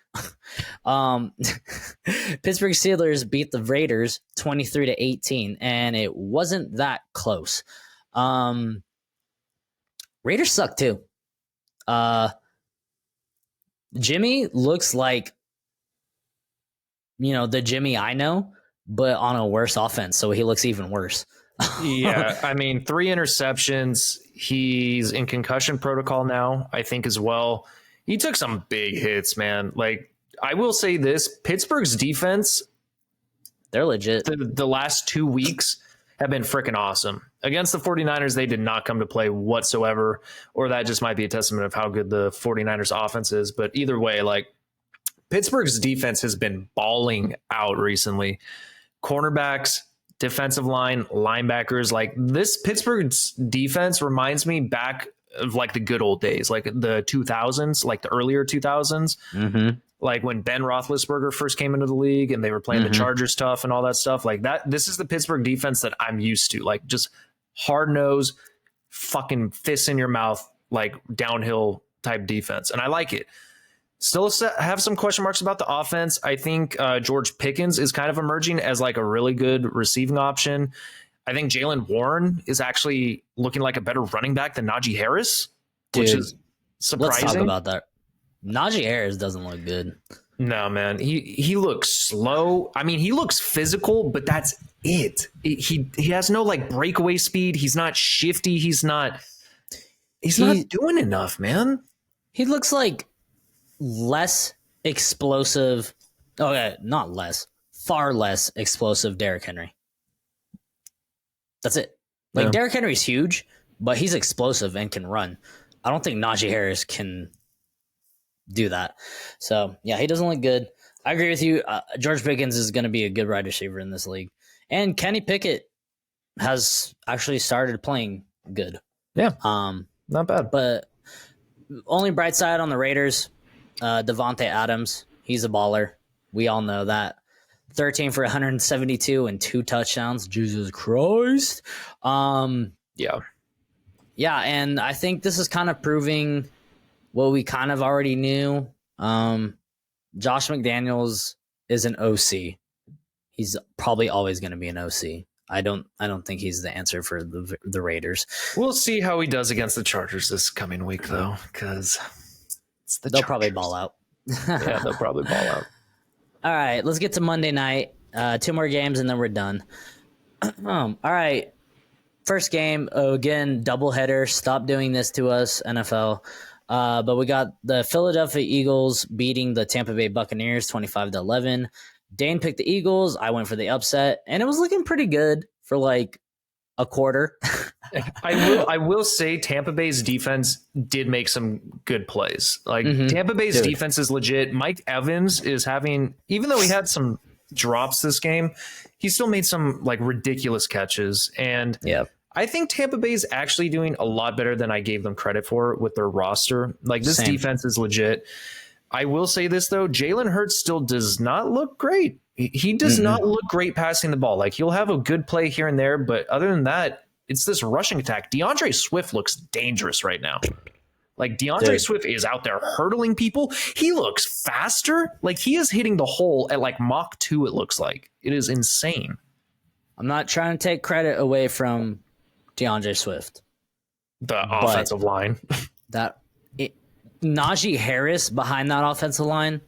Pittsburgh Steelers beat the Raiders 23-18, and it wasn't that close. Raiders suck too. Jimmy looks like, the Jimmy I know, but on a worse offense. So he looks even worse. Yeah. I mean, 3 interceptions. He's in concussion protocol now, I think, as well. He took some big hits, man. Like, I will say this, Pittsburgh's defense, they're legit. The last 2 weeks have been freaking awesome. Against the 49ers, they did not come to play whatsoever, or that just might be a testament of how good the 49ers offense is. But either way, like, Pittsburgh's defense has been balling out recently. Cornerbacks, defensive line, linebackers, like this Pittsburgh's defense reminds me back of like the good old days, like the 2000s, like the earlier 2000s, like when Ben Roethlisberger first came into the league and they were playing the Chargers tough and all that stuff like that. This is the Pittsburgh defense that I'm used to, like just hard nose, fucking fists in your mouth, like downhill type defense. And I like it. Still have some question marks about the offense. I think George Pickens is kind of emerging as like a really good receiving option. I think Jaylen Warren is actually looking like a better running back than Najee Harris, which is surprising. Let's talk about that. Najee Harris doesn't look good. No, man. He looks slow. I mean, he looks physical, but that's it. He has no like breakaway speed. He's not shifty. He's not doing enough, man. He looks like less explosive. Okay, not less. Far less explosive Derrick Henry. That's it. Like, Derrick Henry's huge, but he's explosive and can run. I don't think Najee Harris can do that. So, yeah, he doesn't look good. I agree with you. George Pickens is going to be a good wide receiver in this league. And Kenny Pickett has actually started playing good. Yeah. Not bad. But only bright side on the Raiders, Devontae Adams. He's a baller. We all know that. 13 for 172 and 2 touchdowns. Jesus Christ. Yeah. Yeah, and I think this is kind of proving what we kind of already knew. Josh McDaniels is an OC. He's probably always going to be an OC. I don't think he's the answer for the Raiders. We'll see how he does against the Chargers this coming week, though, because they'll probably ball out. Yeah, they'll probably ball out. All right, let's get to Monday night. 2 more games, and then we're done. All right, first game, again, doubleheader. Stop doing this to us, NFL. But we got the Philadelphia Eagles beating the Tampa Bay Buccaneers 25-11. Dane picked the Eagles. I went for the upset, and it was looking pretty good for like a quarter. I will say Tampa Bay's defense did make some good plays. Like Tampa Bay's defense is legit. Mike Evans is having, even though he had some drops this game, he still made some like ridiculous catches. And I think Tampa Bay's actually doing a lot better than I gave them credit for with their roster. Like this defense is legit. I will say this though, Jalen Hurts still does not look great. He does not look great passing the ball. Like he'll have a good play here and there, but other than that, it's this rushing attack. DeAndre Swift looks dangerous right now. Like DeAndre Swift is out there hurdling people. He looks faster. Like he is hitting the hole at like Mach 2, it looks like. It is insane. I'm not trying to take credit away from DeAndre Swift. The offensive line. Najee Harris behind that offensive line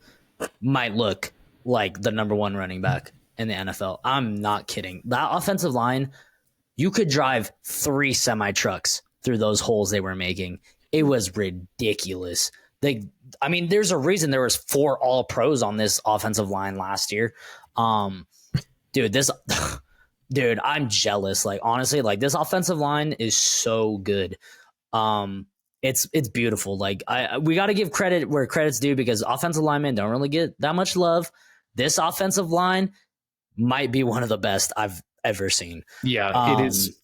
might look like the number 1 running back in the NFL. I'm not kidding. That offensive line, you could drive 3 semi-trucks through those holes they were making. It was ridiculous. There's a reason there was 4 All-Pros on this offensive line last year. Dude, I'm jealous. Like, honestly, like this offensive line is so good. It's beautiful. Like we got to give credit where credit's due because offensive linemen don't really get that much love. This offensive line might be one of the best I've ever seen. Yeah, it is.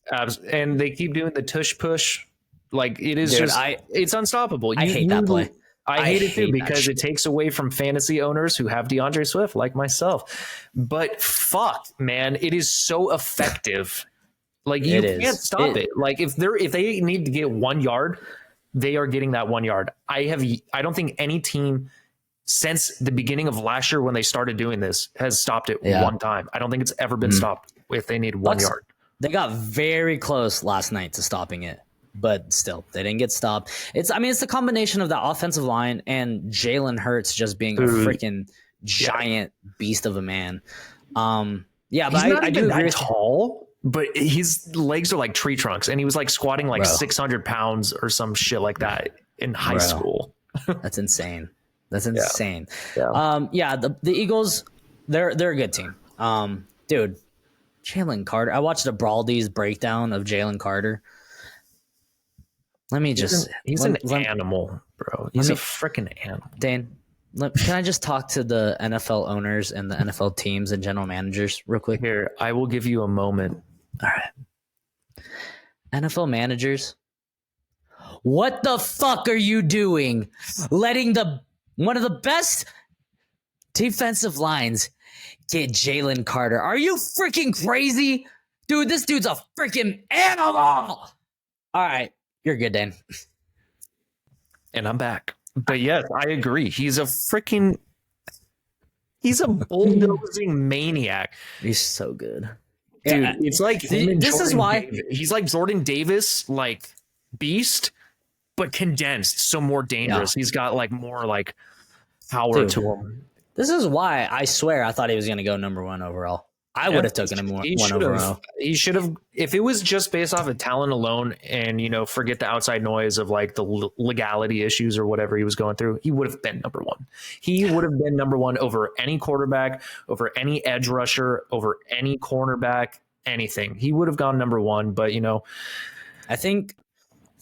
And they keep doing the tush push. Like it is it's unstoppable. I hate that play. I hate it too because it takes away from fantasy owners who have DeAndre Swift like myself. But fuck, man, it is so effective. Like you can't stop it. Like if they need to get 1 yard, they are getting that 1 yard. I don't think any team since the beginning of last year when they started doing this has stopped it one time. I don't think it's ever been stopped if they need 1 yard. They got very close last night to stopping it. but still, they didn't get stopped. It's the combination of the offensive line and Jalen Hurts just being a freaking giant beast of a man. Yeah, but he's not I even do agree that tall, but his legs are like tree trunks, and he was like squatting like Bro. 600 pounds or some shit like that in high school. That's insane. That's insane. Yeah. The Eagles, they're a good team. Dude, Jalen Carter. I watched a Baldy's breakdown of Jalen Carter. Let me just. He's an animal, bro. He's a freaking animal. Dane, can I just talk to the NFL owners and the NFL teams and general managers real quick? Here, I will give you a moment. All right. NFL managers, what the fuck are you doing? Letting one of the best defensive lines get Jalen Carter. Are you freaking crazy? Dude, this dude's a freaking animal. All right. You're good, Dan. And I'm back. But yes, I agree. He's a bulldozing maniac. He's so good. Dude, Yeah, it's like this is why he's like Jordan Davis, like beast, but condensed, so more dangerous. He's got like more like power to him. This is why I swear I thought he was going to go number 1 overall. I would have taken him one overall. He should have, if it was just based off of talent alone and, forget the outside noise of like the legality issues or whatever he was going through, he would have been number 1. He would have been number 1 over any quarterback, over any edge rusher, over any cornerback, anything. He would have gone number 1, but I think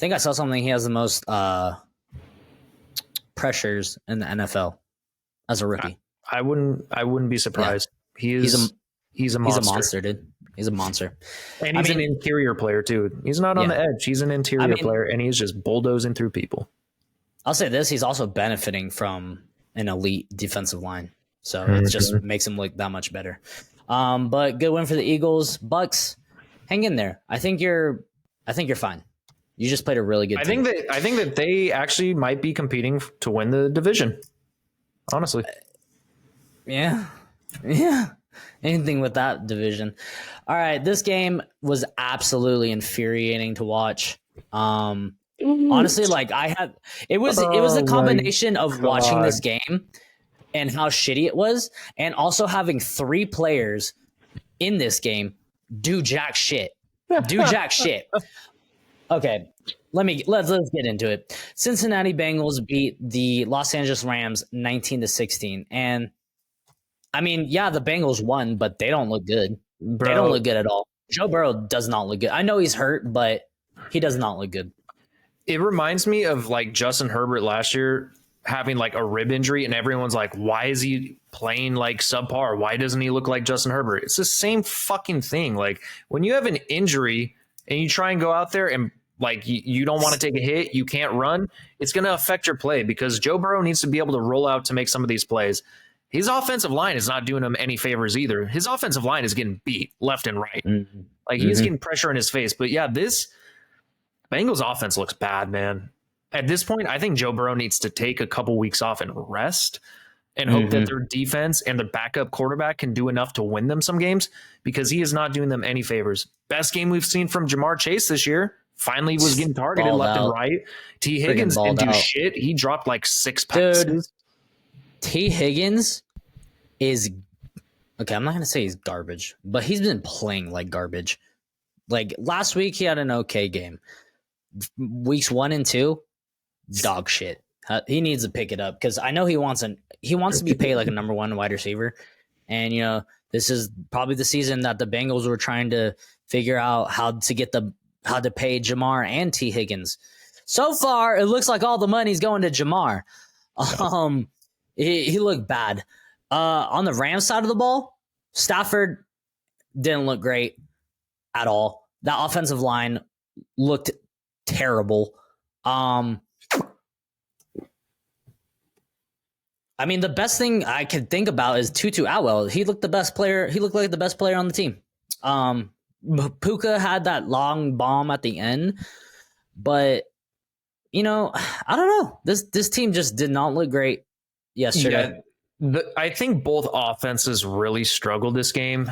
I saw something. He has the most pressures in the NFL as a rookie. I wouldn't be surprised. Yeah. He's a monster, dude. He's a monster. And he's an interior player, too. He's not on the edge. He's an interior player, and he's just bulldozing through people. I'll say this. He's also benefiting from an elite defensive line. So it just makes him look that much better. But good win for the Eagles. Bucks, hang in there. I think you're fine. You just played a really good team. I think that they actually might be competing to win the division. Honestly. Yeah. Anything with that division. All right, this game was absolutely infuriating to watch. Honestly, like it was a combination of watching this game and how shitty it was, and also having 3 players in this game do jack shit. Okay, let's get into it. Cincinnati Bengals beat the Los Angeles Rams 19-16, and I mean, yeah, the Bengals won, but they don't look good. Bro. They don't look good at all. Joe Burrow does not look good. I know he's hurt, but he does not look good. It reminds me of like Justin Herbert last year having like a rib injury, and everyone's like, why is he playing like subpar? Why doesn't he look like Justin Herbert? It's the same fucking thing. Like when you have an injury and you try and go out there and like you don't want to take a hit, you can't run, it's going to affect your play because Joe Burrow needs to be able to roll out to make some of these plays. His offensive line is not doing him any favors either. His offensive line is getting beat left and right. Mm-hmm. Like he's getting pressure in his face. But yeah, this Bengals offense looks bad, man. At this point, I think Joe Burrow needs to take a couple weeks off and rest and hope that their defense and their backup quarterback can do enough to win them some games because he is not doing them any favors. Best game we've seen from Jamar Chase this year. Finally was getting targeted left and right. T. Higgins didn't do shit. He dropped like 6 passes. Dude. T. Higgins is okay. I'm not going to say he's garbage, but he's been playing like garbage. Like last week, he had an okay game. Weeks 1 and 2, dog shit. He needs to pick it up because I know he wants to be paid like a number 1 wide receiver. And this is probably the season that the Bengals were trying to figure out how to pay Jamar and T. Higgins. So far, it looks like all the money's going to Jamar. He looked bad. On the Rams side of the ball, Stafford didn't look great at all. That offensive line looked terrible. I mean, the best thing I could think about is Tutu Atwell. He looked the best player. He looked like the best player on the team. Puka had that long bomb at the end, but I don't know. This team just did not look great yesterday. Yeah, I think both offenses really struggled this game.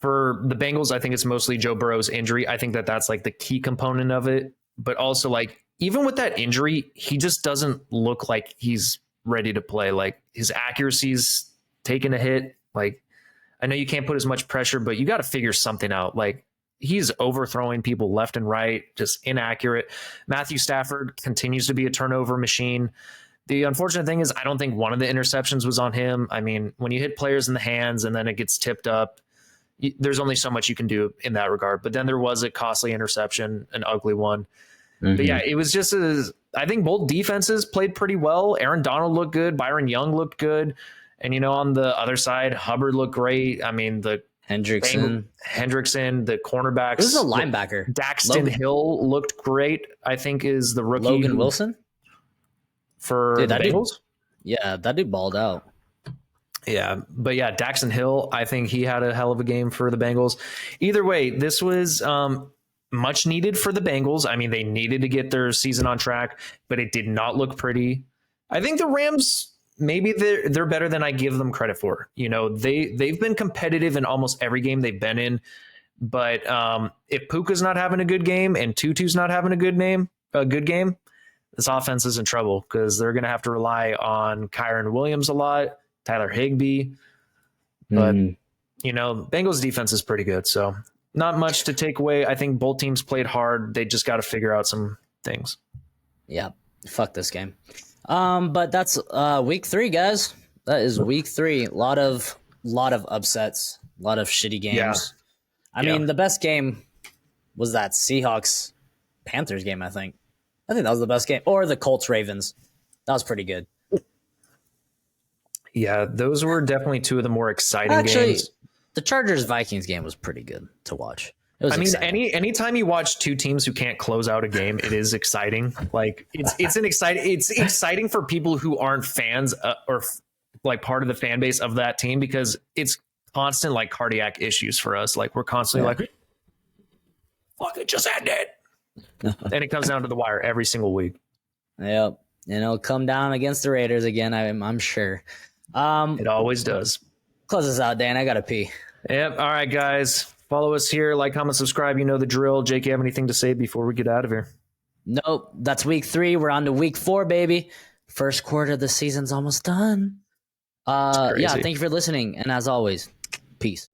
for the Bengals, I think it's mostly Joe Burrow's injury. I think that that's like the key component of it. But also, like, even with that injury, he just doesn't look like he's ready to play. Like, his accuracy's taking a hit. Like, I know you can't put as much pressure, but you got to figure something out. Like, he's overthrowing people left and right, just inaccurate. Matthew Stafford continues to be a turnover machine. The unfortunate thing is I don't think one of the interceptions was on him. I mean, when you hit players in the hands and then it gets tipped up, there's only so much you can do in that regard. But then there was a costly interception, an ugly one. Mm-hmm. But yeah, it was just I think both defenses played pretty well. Aaron Donald looked good. Byron Young looked good. And, on the other side, Hubbard looked great. I mean, the Hendrickson, the cornerbacks. Who's the linebacker? Daxton Hill looked great, I think, is the rookie. Logan Wilson? For the Bengals? That dude balled out. Yeah, but yeah, Daxton Hill, I think he had a hell of a game for the Bengals. Either way, this was much needed for the Bengals. I mean, they needed to get their season on track, but it did not look pretty. I think the Rams, maybe they're better than I give them credit for. They've been competitive in almost every game they've been in. But if Puka's not having a good game and Tutu's not having a good game, this offense is in trouble because they're going to have to rely on Kyron Williams a lot, Tyler Higbee. But, Bengals defense is pretty good. So not much to take away. I think both teams played hard. They just got to figure out some things. Yeah. Fuck this game. But that's week 3, guys. That is week 3. A lot of upsets, a lot of shitty games. Yeah. I mean, the best game was that Seahawks Panthers game, I think. I think that was the best game. Or the Colts Ravens. That was pretty good. Yeah, those were definitely two of the more exciting games. The Chargers Vikings game was pretty good to watch. It was exciting. Anytime you watch two teams who can't close out a game, it is exciting. Like it's exciting for people who aren't fans or like part of the fan base of that team, because it's constant like cardiac issues for us. Like we're constantly like, fuck, it just ended. And it comes down to the wire every single week. Yep. And it'll come down against the Raiders again, I'm sure. It always does. Close us out, Dan. I gotta pee. Yep. All right, guys. Follow us here. Like, comment, subscribe. You know the drill. Jake, you have anything to say before we get out of here? Nope. That's week 3. We're on to week 4, baby. First quarter of the season's almost done. Yeah, thank you for listening. And as always, peace.